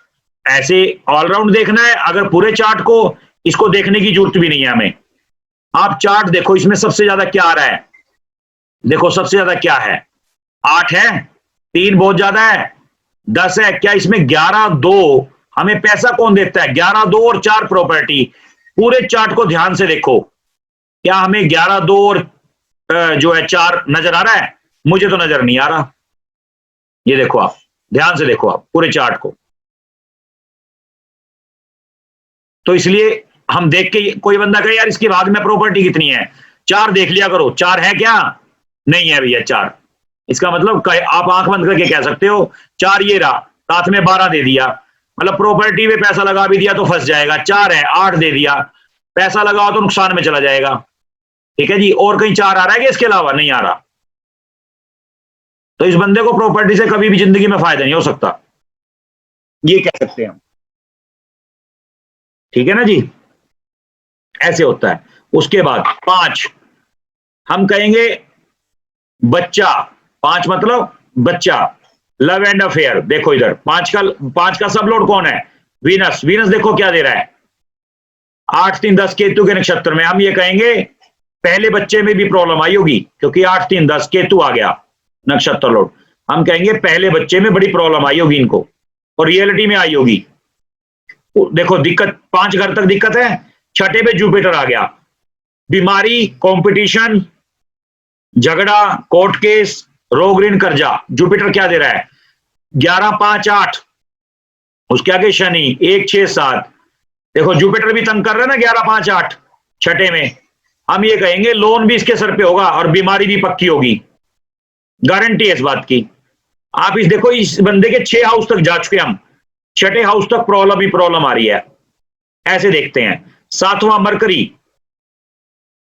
ऐसे ऑलराउंड देखना है, अगर पूरे चार्ट को, इसको देखने की जरूरत भी नहीं है हमें। आप चार्ट देखो, इसमें सबसे ज्यादा क्या आ रहा है, देखो सबसे ज्यादा क्या है, 8 है, 3 बहुत ज्यादा है, 10 है। क्या इसमें 11 2 हमें पैसा कौन देता है, 11 2 और 4 प्रॉपर्टी। पूरे चार्ट को ध्यान से देखो, क्या हमें 11 2 और जो है 4 नजर आ रहा है, मुझे तो नजर नहीं आ रहा। ये देखो आप ध्यान से देखो आप पूरे चार्ट को। तो इसलिए हम देख के, कोई बंदा कहे यार इसकी भाग में प्रॉपर्टी कितनी है, 4 देख लिया करो, 4 है क्या, नहीं है भैया 4। इसका मतलब आप आंख बंद करके कह सकते हो 4 ये रहा, साथ में 12 दे दिया, मतलब प्रॉपर्टी में पैसा लगा भी दिया तो फंस जाएगा। 4 है, 8 दे दिया, पैसा लगाओ तो नुकसान में चला जाएगा, ठीक है जी। और कहीं 4 आ रहा है कि इसके अलावा नहीं आ रहा, तो इस बंदे को प्रॉपर्टी से कभी भी जिंदगी में फायदा नहीं हो सकता, ये कह सकते हैं हम, ठीक है ना जी। ऐसे होता है। उसके बाद 5 हम कहेंगे बच्चा, 5 मतलब बच्चा, लव एंड अफेयर। देखो इधर 5 का सब लोड कौन है, वीनस। देखो क्या दे रहा है, 8 3 10 केतु के नक्षत्र में। हम ये कहेंगे पहले बच्चे में भी प्रॉब्लम आई होगी, क्योंकि 8 3 10 केतु आ गया नक्षत्र लोड। हम कहेंगे पहले बच्चे में बड़ी प्रॉब्लम आई होगी इनको, और रियलिटी में आई होगी। देखो दिक्कत 5 घर तक दिक्कत है, छठे पे जुपिटर आ गया, बीमारी, कंपटीशन, झगड़ा, कोर्ट केस, रोग ऋण कर्जा। जुपिटर क्या दे रहा है, 11 5 8, उसके आगे शनि 1 6 7। देखो जुपिटर भी तंग कर रहा है ना, 11 5 8 छठे में। हम ये कहेंगे लोन भी इसके सर पे होगा और बीमारी भी पक्की होगी, गारंटी है इस बात की। आप इस देखो, इस बंदे के 6 हाउस तक जा चुके हम, छठे हाउस तक प्रॉब्लम ही प्रॉब्लम आ रही है। ऐसे देखते हैं। 7वां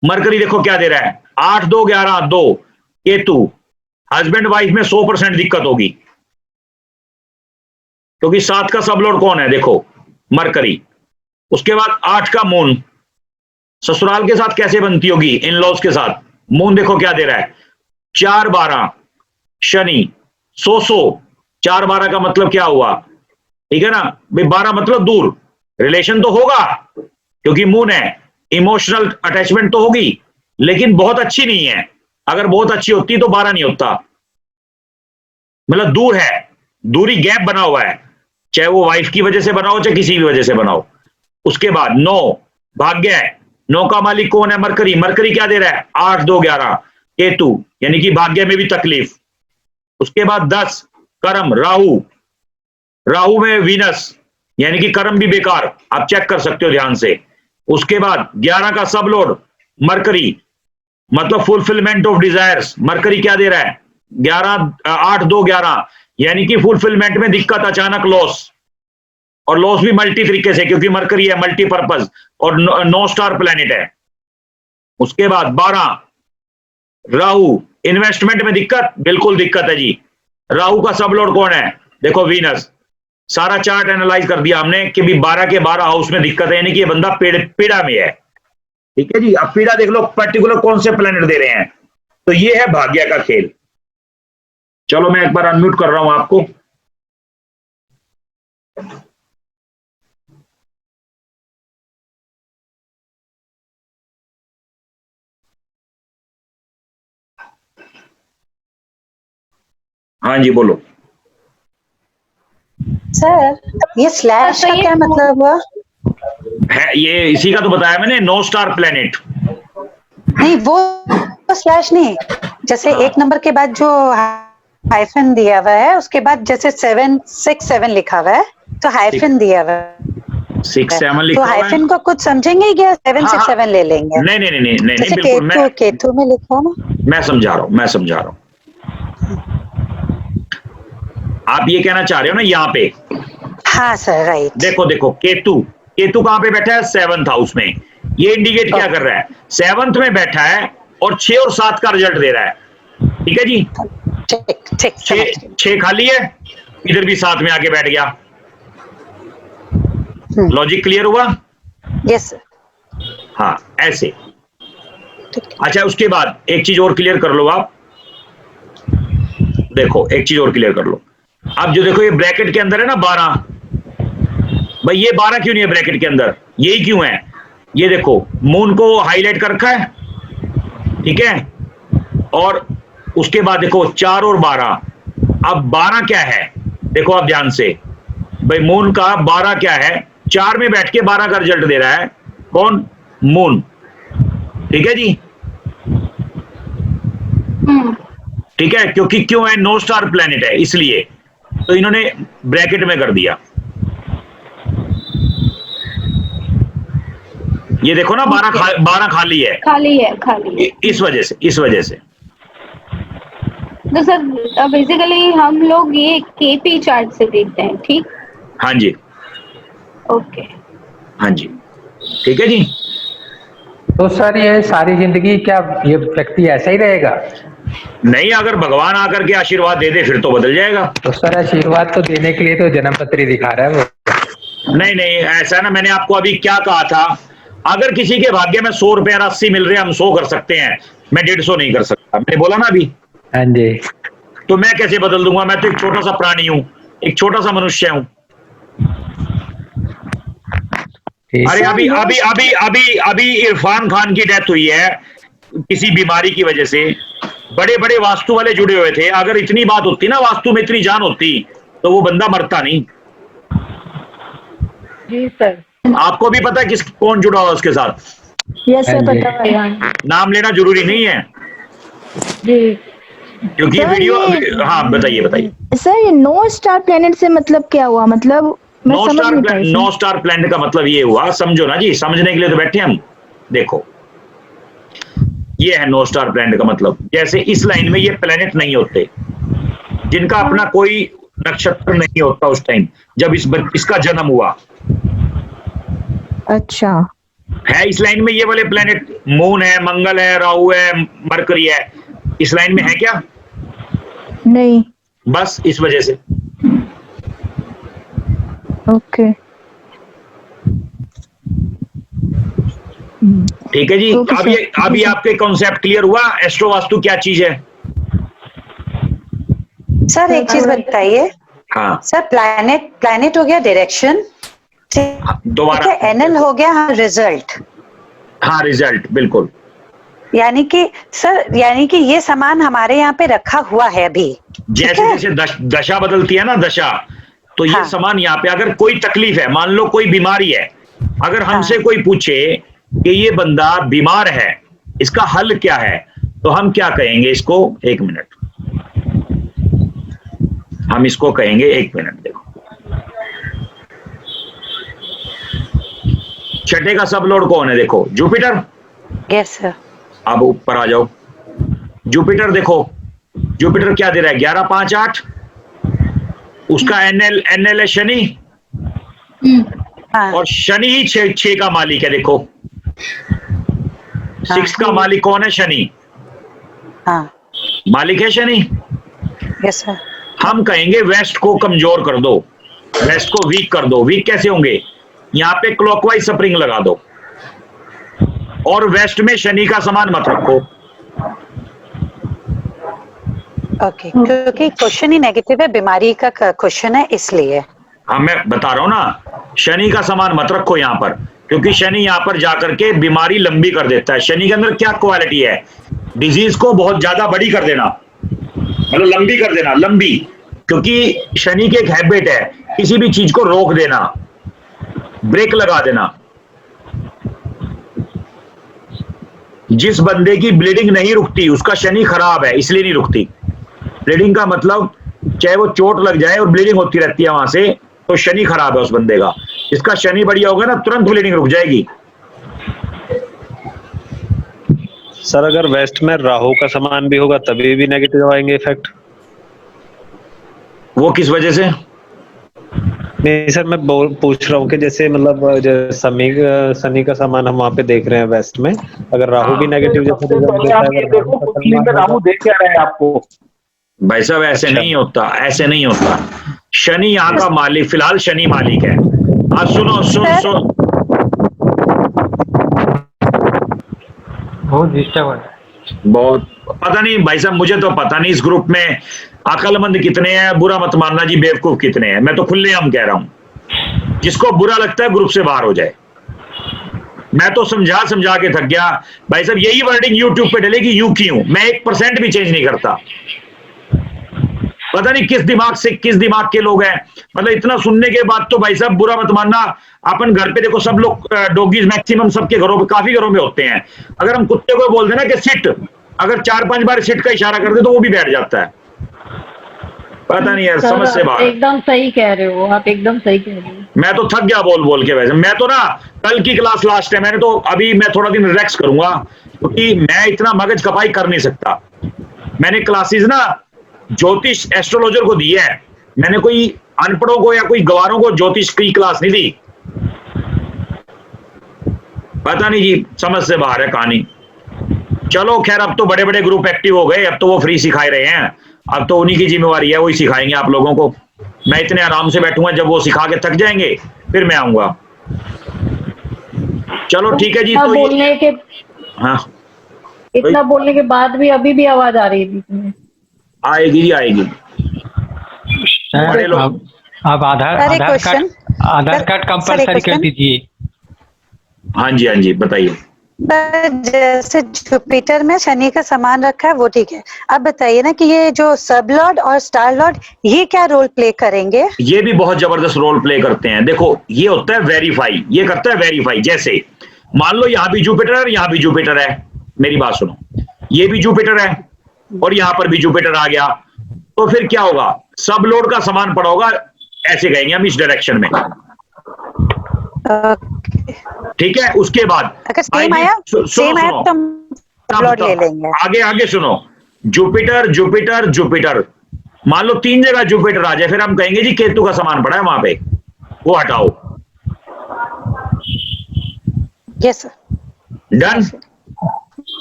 मरकरी देखो क्या दे रहा है, 8 2 11 2 केतु। हस्बैंड वाइफ में 100% दिक्कत होगी, क्योंकि 7 का सब लोड कौन है, देखो मरकरी। उसके बाद 8 का मून, ससुराल के साथ कैसे बनती होगी, इन लॉज के साथ। मून देखो क्या दे रहा है, 4 12 शनि 100 4 12 का मतलब क्या हुआ, ठीक है ना भाई। 12 मतलब दूर, रिलेशन तो होगा क्योंकि मून है, इमोशनल अटैचमेंट तो होगी, लेकिन बहुत अच्छी नहीं है। अगर बहुत अच्छी होती तो 12 नहीं होता, मतलब दूर है, दूरी गैप बना हुआ है, चाहे वो वाइफ की वजह से बना हो चाहे किसी भी वजह से बना हो। उसके बाद 9 भाग्य है, 9 का मालिक कौन है? मरकरी। मरकरी क्या दे रहा है? 8 2 11 केतु, यानी कि भाग्य में भी तकलीफ। उसके बाद 10 कर्म राहु, राहु में वीनस, यानी कि कर्म भी बेकार, आप चेक कर सकते हो ध्यान से। उसके बाद 11 का सब लॉर्ड मरकरी, मतलब फुलफिलमेंट ऑफ डिजायर्स। मरकरी क्या दे रहा है? 8 2 11, यानी कि फुलफिलमेंट में दिक्कत, अचानक लॉस, और लॉस भी मल्टी तरीके से, क्योंकि मरकरी है मल्टीपर्पज और 9 स्टार प्लेनेट है। उसके बाद 12 राहु, इन्वेस्टमेंट में दिक्कत, बिल्कुल दिक्कत है जी। राहु का सब लॉर्ड कौन है? देखो वीनस। सारा चार्ट एनालाइज कर दिया हमने कि भी 12 के 12 हाउस में दिक्कत है, यानी कि ये बंदा पीड़ा में है। ठीक है जी। अब पीड़ा देख लो पर्टिकुलर कौन से प्लेनेट दे रहे हैं, तो ये है भाग्य का खेल। चलो मैं एक बार अनम्यूट कर रहा हूं आपको। हाँ जी बोलो। सर ये स्लैश का क्या मतलब हुआ? है ये इसी का तो बताया मैंने, 9 स्टार प्लेनेट। नहीं वो स्लैश नहीं, जैसे एक नंबर के बाद जो हाइफन दिया हुआ है, उसके बाद जैसे 7 6 7 लिखा हुआ है, तो हाइफन दिया हुआ है 6 7 लिखा तो हुआ है। हाइफन को कुछ समझेंगे क्या? 7 6 7 ले लेंगे? नहीं नहीं नहीं नहीं नहीं, जैसे बिल्कुल मैं केतु में लिखा है ना। मैं समझा रहा हूं। आप ये कहना चाह रहे हो ना यहाँ पे? हाँ सर राइट। देखो देखो केतु कहां पे बैठा है? 7th हाउस में। ये इंडिकेट क्या कर रहा है? 7th में बैठा है और 6 और 7 का रिजल्ट दे रहा है। ठीक है जी। ठीक 6 खाली है, इधर भी 7 में आके बैठ गया। लॉजिक क्लियर हुआ? Yes sir. हाँ ऐसे। अच्छा उसके बाद एक चीज और क्लियर कर लो आप। देखो एक चीज और क्लियर कर लो। अब जो देखो ये ब्रैकेट के अंदर है ना 12, भाई ये 12 क्यों नहीं है ब्रैकेट के अंदर? यही क्यों है? ये देखो मून को हाईलाइट कर रखा है, ठीक है, और उसके बाद देखो 4 और 12। अब 12 क्या है? देखो आप ध्यान से, भाई मून का 12 क्या है? 4 में बैठ के 12 का रिजल्ट दे रहा है। कौन? मून। ठीक है जी। ठीक है, क्योंकि क्यों है? 9 स्टार प्लेनेट है, इसलिए तो इन्होंने ब्रैकेट में कर दिया। ये देखो ना 12 खाली है। खाली है। इस वजह से तो सर बेसिकली हम लोग ये केपी चार्ट से देखते हैं, ठीक? हाँ जी। ओके। हाँ जी ठीक है जी। तो सर ये सारी जिंदगी क्या ये व्यक्ति ऐसा ही रहेगा? नहीं, अगर भगवान आकर के आशीर्वाद दे दे फिर तो बदल जाएगा। तो सर आशीर्वाद तो देने के लिए तो जन्म पत्री दिखा रहा है वो। नहीं नहीं ऐसा ना, मैंने आपको अभी क्या कहा था, अगर किसी के भाग्य में 100 रुपए 80 मिल रहे हैं, हम 100 कर सकते हैं, मैं 150 नहीं कर सकता। मैंने बोला ना अभी। हाँ जी। तो मैं कैसे बदल दूंगा? मैं तो एक छोटा सा प्राणी हूं, एक छोटा सा मनुष्य हूं। अरे अभी अभी अभी अभी अभी इरफान खान की डेथ हुई है किसी बीमारी की वजह से। बड़े बड़े वास्तु वाले जुड़े हुए थे, अगर इतनी बात होती ना, वास्तु में इतनी जान होती, तो वो बंदा मरता नहीं। जी सर। आपको भी पता है किस कौन जुड़ा हुआ उसके साथ? यस सर पता है। नाम लेना जरूरी नहीं है जी, क्योंकि ये वीडियो। हाँ बताइए। सर ये 9 स्टार प्लेनेट से मतलब क्या हुआ? मतलब मैं समझ नहीं पाई। 9 स्टार प्लेनेट का मतलब ये हुआ, समझो ना जी, समझने के लिए तो बैठे हम। देखो ये है 9 स्टार प्लेनेट का मतलब। जैसे इस लाइन में ये प्लेनेट नहीं होते, जिनका अपना कोई नक्षत्र नहीं होता उस टाइम जब इसका जन्म हुआ। अच्छा है इस लाइन में ये वाले प्लेनेट? मून है, मंगल है, राहु है, मरकरी है, इस लाइन में है क्या? नहीं। बस इस वजह से। ओके ठीक है जी। अभी आपके कॉन्सेप्ट क्लियर हुआ एस्ट्रो वास्तु क्या चीज है? सर एक चीज बताइए। हाँ सर प्लैनेट हो गया डायरेक्शन, दोबारा एनएल हो गया हाँ रिजल्ट। हाँ रिजल्ट बिल्कुल। यानी कि सर ये सामान हमारे यहाँ पे रखा हुआ है अभी। जैसे जैसे दशा बदलती है ना दशा, तो ये सामान यहाँ पे, अगर कोई तकलीफ है, मान लो कोई बीमारी है, अगर हमसे कोई पूछे कि ये बंदा बीमार है, इसका हल क्या है, तो हम क्या कहेंगे इसको, एक मिनट, हम इसको कहेंगे, एक मिनट देखो, छठे का सब लोड कौन है, देखो जुपिटर। Yes sir. अब ऊपर आ जाओ, जुपिटर देखो, जुपिटर क्या दे रहा है, 11 5 8, उसका एनएल है शनि, हाँ। और शनि ही 6 का मालिक है, देखो 6 का मालिक कौन है, शनि, हाँ। मालिक है शनि। Yes sir. हम कहेंगे वेस्ट को कमजोर कर दो, वेस्ट को वीक कर दो। वीक कैसे होंगे, यहां पे क्लॉकवाइज स्प्रिंग लगा दो, और वेस्ट में शनि का सामान मत रखो। ओके, क्योंकि क्वेश्चन ही नेगेटिव है, बीमारी का क्वेश्चन है इसलिए। हाँ मैं बता रहा हूं ना, शनि का सामान मत रखो यहां पर, क्योंकि शनि यहां पर जाकर के बीमारी लंबी कर देता है। शनि के अंदर क्या क्वालिटी है, डिजीज को बहुत ज्यादा बड़ी कर देना, मतलब लंबी कर देना, लंबी, क्योंकि शनि की एक हैबिट है किसी भी चीज को रोक देना, ब्रेक लगा देना। जिस बंदे की ब्लीडिंग नहीं रुकती उसका शनि खराब है, इसलिए नहीं रुकती। ब्लीडिंग का मतलब चाहे वो चोट लग जाए और ब्लीडिंग होती रहती है वहां से, तो शनि खराब है उस बंदे का। इसका शनि बढ़िया होगा ना, तुरंत ब्लीडिंग रुक जाएगी। सर अगर वेस्ट में राहु का सामान भी होगा तभी भी नेगेटिव आएंगे इफेक्ट? वो किस वजह से? नहीं सर, मैं पूछ रहा हूँ कि जैसे मतलब शनि का सामान हम वहाँ पे देख रहे हैं वेस्ट में, अगर राहु भी नेगेटिव जैसे राहु देख क्या रहे हैं आपको? भाई साहब ऐसे नहीं होता, ऐसे नहीं होता। शनि यहाँ का मालिक, फिलहाल शनि मालिक है। आज सुनो सुन बहुत डिस्टर्ब हो रहा है। बहुत पता नहीं भाई साहब, मुझे तो पता नहीं इस ग्रुप में अकलमंद कितने हैं, बुरा मत मानना जी, बेवकूफ कितने हैं। मैं तो खुलेआम कह रहा हूं, जिसको बुरा लगता है ग्रुप से बाहर हो जाए। मैं तो समझा समझा के थक गया भाई साहब। यही वर्डिंग यूट्यूब पे डलेगी, यूं क्यों, मैं 1% भी चेंज नहीं करता। पता नहीं किस दिमाग से, किस दिमाग के लोग हैं। मतलब इतना सुनने के बाद तो भाई साहब बुरा मत मानना। अपन घर पे देखो, सब लोग डॉगीज मैक्सिमम सबके घरों पे, काफी घरों में होते हैं। अगर हम कुत्ते को बोल देना कि सिट, अगर 4-5 बार सिट का इशारा कर दे तो वो भी बैठ जाता है। पता नहीं यार, समझ से बाहर। एकदम सही कह रहे हो आप, एकदम सही कह रहे हो। मैं तो थक गया बोल बोल के। वैसे मैं तो ना, कल की क्लास लास्ट है, मैंने तो अभी मैं थोड़ा दिन रिलैक्स करूंगा, क्योंकि मैं इतना मगज खपाई कर नहीं सकता। मैंने क्लासेस ना ज्योतिष एस्ट्रोलॉजर को दी है, मैंने कोई अनपढ़ों को या कोई गवारों को ज्योतिष की क्लास नहीं दी। पता नहीं जी, समझ से बाहर है कहानी। चलो खैर, अब तो बड़े बड़े ग्रुप एक्टिव हो गए, अब तो वो फ्री सिखा रहे हैं, अब तो उन्हीं की जिम्मेवारी है, वही सिखाएंगे आप लोगों को। मैं इतने आराम से बैठूंगा, जब वो सिखा के थक जाएंगे फिर मैं आऊंगा। चलो ठीक है जी। तो बोलने के, हाँ, इतना बोलने के बाद भी अभी भी आवाज आ रही है बीच में। आएगी जी, आएगी। बड़े लोग आप आधार कार्ड कंपलसरी कर दीजिए। हाँ जी, हाँ जी, बताइए। जैसे जुपिटर में शनि का सामान रखा है वो ठीक है। अब बताइए ना कि ये जो सब लॉर्ड और स्टार लॉर्ड, ये क्या रोल प्ले करेंगे? ये भी बहुत जबरदस्त रोल प्ले करते हैं। देखो ये होता है वेरीफाई, ये करता है वेरीफाई। जैसे मान लो यहाँ भी जुपिटर है और यहाँ भी जुपिटर है, मेरी बात सुनो, ये भी जुपिटर है और यहाँ पर भी जुपिटर आ गया, तो फिर क्या होगा, सब लॉर्ड का सामान पड़ा होगा, ऐसे कहेंगे हम, इस डायरेक्शन में। ठीक है, उसके बाद अगर सेम आया, सेम आया तो सब लॉर्ड ले लेंगे। आगे आगे सुनो, जुपिटर जुपिटर जुपिटर, मान लो 3 जगह जुपिटर आ जाए, फिर हम कहेंगे जी केतु का सामान पड़ा है वहां पे, वो हटाओ। Yes done.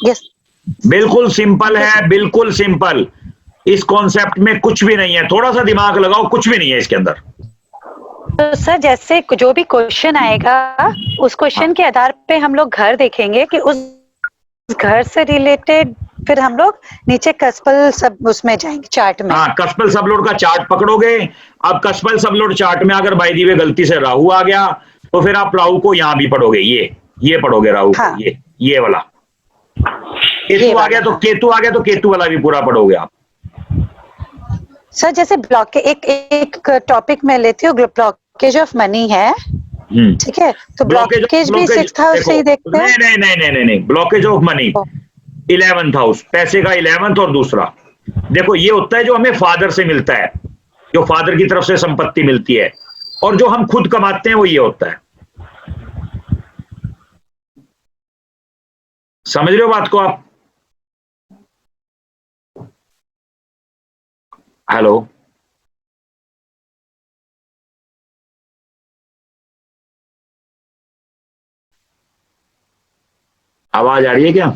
यस, बिल्कुल सिंपल है, बिल्कुल सिंपल। इस कॉन्सेप्ट में कुछ भी नहीं है, थोड़ा सा दिमाग लगाओ, कुछ भी नहीं है इसके अंदर। तो सर जैसे जो भी क्वेश्चन आएगा उस क्वेश्चन के आधार पे हम लोग घर देखेंगे कि उस घर से रिलेटेड, फिर हम लोग नीचे कस्पल सब उसमें जाएंगे चार्ट में। हाँ, कस्पल सबलोड का चार्ट पकड़ोगे। अब कस्पल सबलोड चार्ट में अगर बाय द वे गलती से राहु आ गया, तो फिर आप राहु को यहाँ भी पढ़ोगे, ये पढ़ोगे राहु। हाँ। ये वाला केतु आ गया तो केतु आ गया, तो केतु वाला भी पूरा पढ़ोगे आप। सर जैसे ब्लॉक एक टॉपिक में लेती हूँ, ब्लॉकेज ऑफ मनी है, ठीक है, तो ब्लॉकेज भी 6th हाउस से ही देखते हैं। नहीं, blockage of money 11th house, पैसे का 11th और दूसरा देखो ये होता है जो हमें फादर से मिलता है, जो फादर की तरफ से संपत्ति मिलती है, और जो हम खुद कमाते हैं वो ये होता है। समझ रहे हो बात को आप? हेलो, आवाज आ रही है क्या?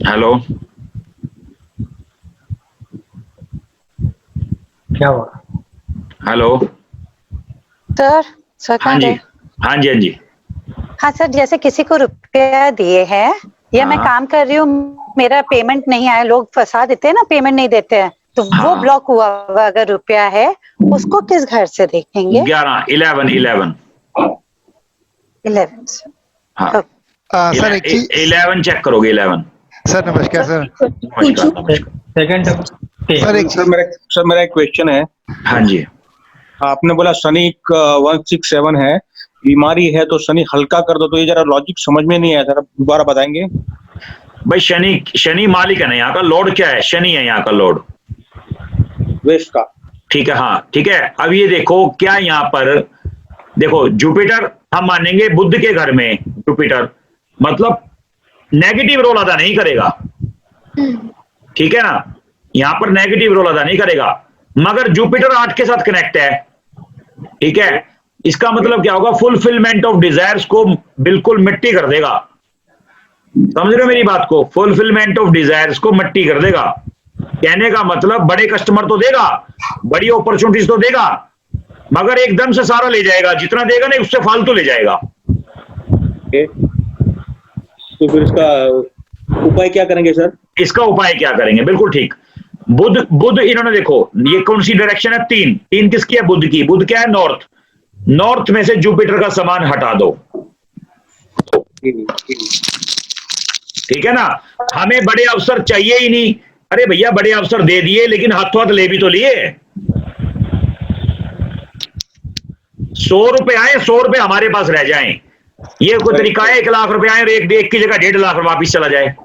हेलो, क्या हुआ? हेलो सर हाँ जी, हाँ जी, हाँ जी। हाँ सर, जैसे किसी को रुपया दिए हैं या मैं काम कर रही हूँ, मेरा पेमेंट नहीं आया, लोग फंसा देते हैं ना, पेमेंट नहीं देते हैं, तो वो ब्लॉक हुआ हुआ अगर रुपया है, उसको किस घर से देखेंगे? 11 हाँ सर 11 चेक करोगे 11। सर नमस्कार सर। सेकंड सर मेरा एक क्वेश्चन है। हाँ जी, आपने बोला शनि 167 है, बीमारी है तो शनि हल्का कर दो, तो ये जरा लॉजिक समझ में नहीं आया, जरा दोबारा बताएंगे। भाई शनि मालिक है ना यहाँ का, लॉर्ड क्या है? शनि है यहाँ का लॉर्ड, वेस्ट का। ठीक है, हाँ ठीक है। अब ये देखो क्या यहाँ पर देखो, जुपिटर हम मानेंगे बुध के घर में, जुपिटर मतलब नेगेटिव रोल अदा नहीं करेगा, ठीक है ना, यहां पर नेगेटिव रोल अदा नहीं करेगा, मगर जुपिटर 8 के साथ कनेक्ट है, ठीक है। इसका मतलब क्या होगा? फुलफिलमेंट ऑफ डिजायर्स को बिल्कुल मिट्टी कर देगा। समझ रहे हो मेरी बात को? फुलफिलमेंट ऑफ डिजायर्स को मिट्टी कर देगा। कहने का मतलब बड़े कस्टमर तो देगा, बड़ी अपॉर्चुनिटीज तो देगा, मगर एकदम से सारा ले जाएगा, जितना देगा नहीं उससे फालतू ले जाएगा। तो फिर इसका उपाय क्या करेंगे सर? इसका उपाय क्या करेंगे? बिल्कुल ठीक। बुध इन्होंने देखो ये कौन सी डायरेक्शन है? 3 किसकी है? बुध की। बुध क्या है? नॉर्थ में से जुपिटर का सामान हटा दो, ठीक है ना। हमें बड़े अवसर चाहिए ही नहीं। अरे भैया बड़े अवसर दे दिए, लेकिन हाथों हाथ ले भी तो लिए। 100 रुपए आए, 100 रुपए हमारे पास रह जाएं, ये कोई तरीका है? 1 लाख रुपए आए और एक की जगह 1.5 लाख वापिस चला जाए।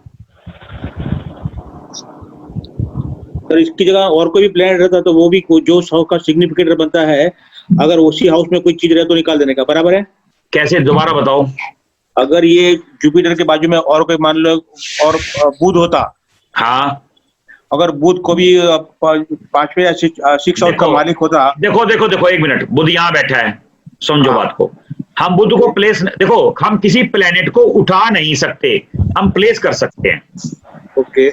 सर इसकी जगह और कोई भी प्लेनेट रहता तो वो भी जो 100 का सिग्निफिकेटर बनता है, अगर उसी हाउस में कोई चीज रहे तो निकाल देने का बराबर है। कैसे? दोबारा बताओ। अगर ये जुपिटर के बाजू में और कोई मान लो और बुध होता, हाँ, अगर बुध को भी 5वें या 6 हाउस का मालिक होता। देखो 1 मिनट, बुध यहाँ बैठा है, समझो बात को। हम बुध को प्लेस, देखो हम किसी प्लेनेट को उठा नहीं सकते, हम प्लेस कर सकते हैं। ओके,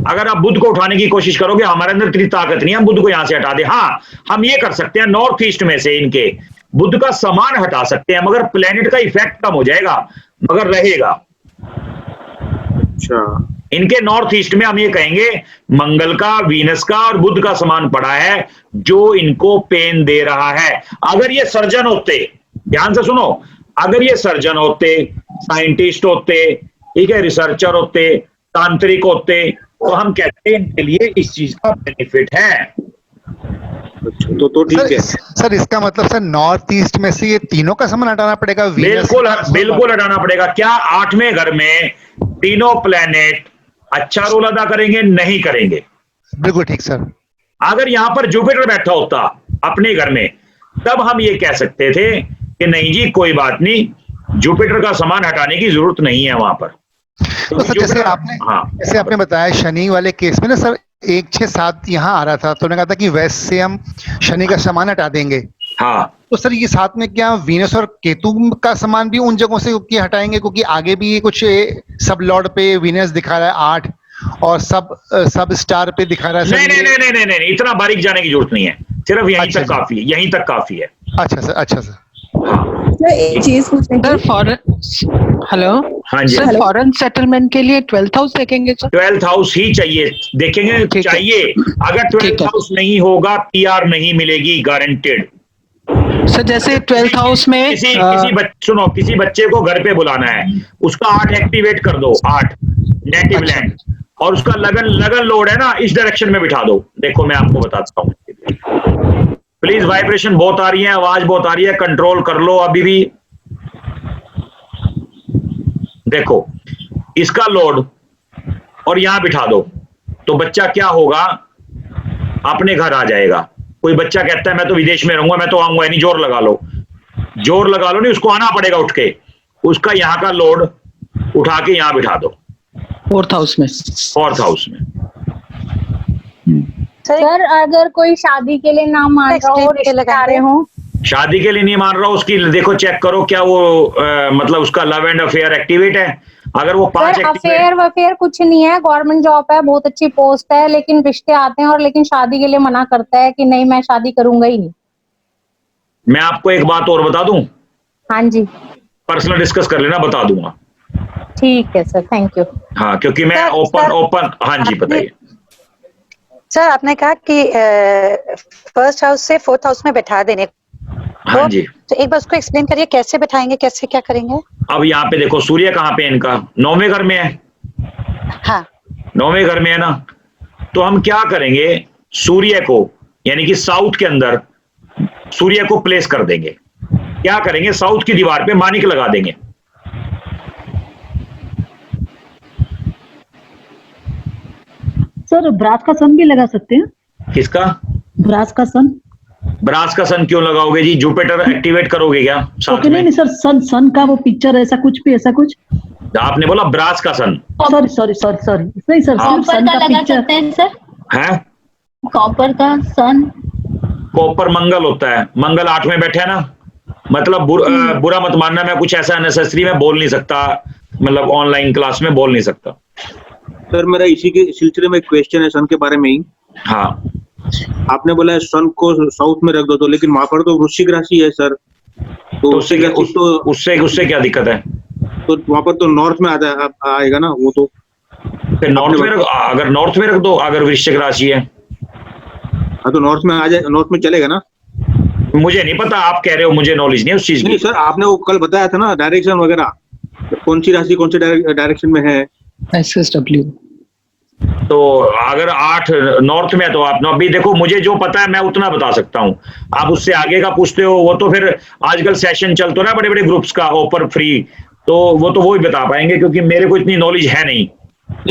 अगर आप बुध को उठाने की कोशिश करोगे, हमारे अंदर इतनी ताकत नहीं है हम बुध को यहां से हटा दे। हाँ, हम ये कर सकते हैं, नॉर्थ ईस्ट में से इनके बुध का सामान हटा सकते हैं, मगर प्लेनेट का इफेक्ट कम हो जाएगा, मगर रहेगा। अच्छा, इनके नॉर्थ ईस्ट में हम ये कहेंगे मंगल का, वीनस का और बुध का सामान पड़ा है, जो इनको पेन दे रहा है। अगर ये सर्जन होते, ध्यान से सुनो, अगर ये सर्जन होते, साइंटिस्ट होते, ठीक है, रिसर्चर होते, तांत्रिक होते, तो हम कहते हैं इनके लिए इस चीज का बेनिफिट है। तो ठीक है सर। इसका मतलब सर नॉर्थ ईस्ट में से ये तीनों का सामान हटाना पड़ेगा? बिल्कुल हटाना पड़ेगा। क्या 8वें घर में तीनों प्लेनेट अच्छा रोल अदा करेंगे? नहीं करेंगे। बिल्कुल ठीक सर। अगर यहां पर जुपिटर बैठा होता अपने घर में, तब हम ये कह सकते थे कि नहीं जी कोई बात नहीं, जुपिटर का सामान हटाने की जरूरत नहीं है वहां पर। तो सर जैसे आपने बताया शनि वाले केस में ना सर 1, 6, 7 यहाँ आ रहा था, तो उन्होंने कहा था कि वेस्ट से हम शनि का सामान हटा देंगे। हाँ, तो सर ये साथ में क्या वीनस और केतु का सामान भी उन जगहों से हटाएंगे? क्योंकि आगे भी ये कुछ सब लॉर्ड पे वीनस दिखा रहा है 8 और सब स्टार पे दिखा रहा है। नहीं, इतना बारीक जाने की जरूरत नहीं है, सिर्फ यहीं तक काफी है, यहीं तक काफी है। अच्छा सर। एक चीज पूछेंगे सर, हेलो। हाँ जी सर, फॉरेन सेटलमेंट के लिए 12th हाउस देखेंगे सर? 12th हाउस ही चाहिए, देखेंगे चाहिए। अगर 12th हाउस नहीं होगा, PR नहीं मिलेगी गारंटेड। सर जैसे 12th हाउस में किसी बच्चे को घर पे बुलाना है, उसका 8 एक्टिवेट कर दो, 8 नेटिव लैंड। और उसका लगन लोड है ना, इस डायरेक्शन में बिठा दो। देखो मैं आपको बताता हूँ, प्लीज वाइब्रेशन बहुत आ रही है, आवाज बहुत आ रही है, कंट्रोल कर लो अभी भी। देखो इसका लोड और यहां बिठा दो तो बच्चा क्या होगा, अपने घर आ जाएगा। कोई बच्चा कहता है मैं तो विदेश में रहूंगा, मैं तो आऊंगा नहीं, जोर लगा लो, जोर लगा लो नहीं, उसको आना पड़ेगा उठ के, उसका यहां का लोड उठा के यहां बिठा दो, फोर्थ हाउस में। फोर्थ हाउस में। सर अगर कोई शादी के लिए ना मान रहा हो, रिश्तेदार हो, शादी के लिए नहीं मान रहा, उसकी देखो चेक करो क्या वो मतलब उसका लव एंड अफेयर एक्टिवेट है। अगर वो 5 अफेयर वफेयर कुछ नहीं है, गवर्नमेंट जॉब है, बहुत अच्छी पोस्ट है, लेकिन रिश्ते आते हैं और लेकिन शादी के लिए मना करता है कि नहीं मैं शादी करूंगा ही नहीं। मैं आपको एक बात और बता दूं, हाँ जी पर्सनल डिस्कस कर लेना, बता दूंगा। ठीक है सर, थैंक यू। हाँ क्योंकि मैं ओपन हाँ जी बताइए। सर आपने कहा कि फर्स्ट हाउस से फोर्थ हाउस में बैठा देने, हाँ जी, तो एक बार उसको एक्सप्लेन करिए कैसे बैठाएंगे, कैसे क्या करेंगे। अब यहाँ पे देखो सूर्य कहाँ पे है इनका, 9वें घर में है। हाँ 9वें घर में है ना, तो हम क्या करेंगे, सूर्य को यानी कि साउथ के अंदर सूर्य को प्लेस कर देंगे। क्या करेंगे, साउथ की दीवार पे मानिक लगा देंगे। सर ब्रास का सन भी लगा सकते हैं। किसका? ब्रास का सन। ब्रास का सन क्यों लगाओगे जी, जुपिटर एक्टिवेट करोगे क्या साथ में? नहीं सर, सन का वो पिक्चर ऐसा कुछ भी, ऐसा कुछ आपने बोला ब्रास का सन। सॉरी नहीं सर, कॉपर का लगा सकते हैं सर। है कॉपर का सन, कॉपर मंगल होता है, मंगल 8 में बैठे है ना, मतलब बुरा मत मानना, मैं कुछ ऐसा अननेसेसरी में बोल नहीं सकता, मतलब ऑनलाइन क्लास में बोल नहीं सकता। सर मेरा इसी के सिलसिले में क्वेश्चन है सन के बारे में ही। हाँ आपने बोला है सन को साउथ में रख दो, तो लेकिन वहां पर तो वृश्चिक राशि है सर, तो उससे क्या दिक्कत है? तो वहां पर तो नॉर्थ में आएगा ना वो, तो फिर नॉर्थ में अगर नॉर्थ में रख दो, अगर वृश्चिक राशि है हाँ तो नॉर्थ में आ जाए, नॉर्थ में चलेगा ना। मुझे नहीं पता, आप कह रहे हो, मुझे नॉलेज नहीं है उस चीज की। नहीं सर, आपने वो कल बताया था ना डायरेक्शन वगैरह, कौन सी राशि कौन से डायरेक्शन में है। SSW। तो अगर 8 नॉर्थ में है तो आप अभी देखो, मुझे जो पता है मैं उतना बता सकता हूँ, आप उससे आगे का पूछते हो वो तो फिर आजकल सेशन चलते हो ना बड़े बड़े ग्रुप्स का ओपर फ्री, तो वो ही बता पाएंगे, क्योंकि मेरे को इतनी नॉलेज है नहीं।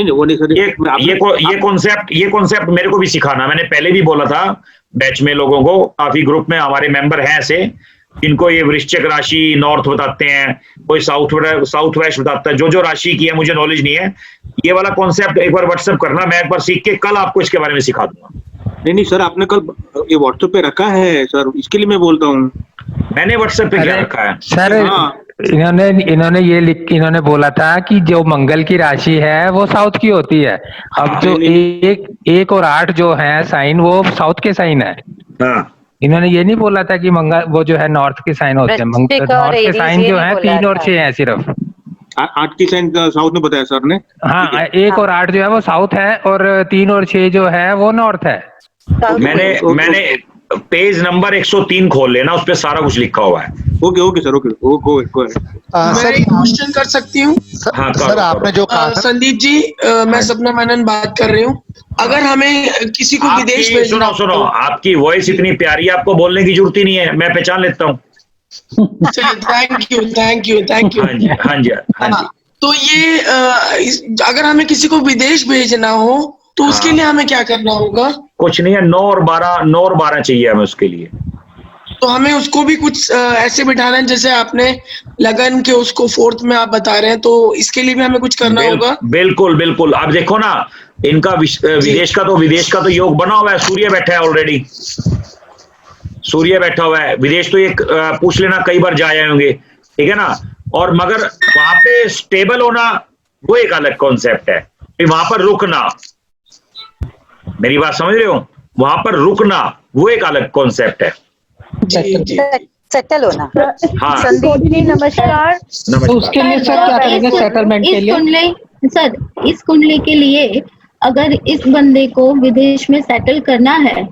वो नहीं सर, ये कॉन्सेप्ट मेरे को भी सिखाना, मैंने पहले भी बोला था बैच में लोगों को, काफी ग्रुप में हमारे मेंबर हैं ऐसे, इनको ये वृश्चिक राशि नॉर्थ बताते हैं, कोई साउथ वेस्ट बताता है, जो राशि की है मुझे नॉलेज नहीं है। ये वाला कॉन्सेप्ट एक बार व्हाट्सएप करना, मैं एक बार सीख के कल आपको इसके बारे में सिखा दूंगा। नहीं सर, आपने कल ये व्हाट्सएप पे रखा है सर, इसके लिए मैं बोलता हूँ। मैंने व्हाट्सएप पे क्या रखा है सर? इन्होंने बोला था कि जो मंगल की राशि है वो साउथ की होती है। अब जो 1 और 8 जो है साइन, वो साउथ के साइन है। हाँ। इन्होंने ये नहीं बोला था कि मंगल वो जो है नॉर्थ के साइन होते हैं। नॉर्थ के साइन जो है 3 और 6 है सिर्फ। 8 की साइन साउथ में बताया सर ने। हाँ 1 और 8 जो है वो साउथ है, और 3 और 6 जो है वो नॉर्थ है। मैंने पेज नंबर 103 खोल लेना, उस पर सारा कुछ लिखा हुआ है। Okay sir, okay. मैं एक क्वेश्चन कर सकती हूँ? हाँ, सर आपने जो कहा संदीप जी, मैं सपना मेनन बात कर रही हूँ। अगर हमें किसी को विदेश में सुनो, आपकी वॉइस इतनी प्यारी है, आपको बोलने की जरूरत ही नहीं है, मैं पहचान लेता हूँ। Thank you. हाँ जी। तो ये अगर हमें किसी को विदेश भेजना हो तो उसके लिए हमें क्या करना होगा? कुछ नहीं है, 9 और 12 चाहिए हमें उसके लिए। तो हमें उसको भी कुछ ऐसे बिठाना है जैसे आपने लगन के उसको 4th में आप बता रहे हैं, तो इसके लिए भी हमें कुछ करना होगा? बिल्कुल। आप देखो ना, इनका विदेश का तो योग बना हुआ है, सूर्य बैठा है ऑलरेडी, सूर्य बैठा हुआ है। विदेश तो ये पूछ लेना, कई बार जा आए होंगे, ठीक है ना। और मगर वहां पे स्टेबल होना वो एक अलग कॉन्सेप्ट है, वहां पर रुकना, मेरी बात समझ रहे हो, वहां पर रुकना वो एक अलग कॉन्सेप्ट है। सेटल होना। हाँ संदीप जी नमस्कार। उसके लिए सर क्या करेंगे सेटलमेंट के लिए? इस कुंडली के लिए अगर इस बंदे को विदेश में सेटल करना है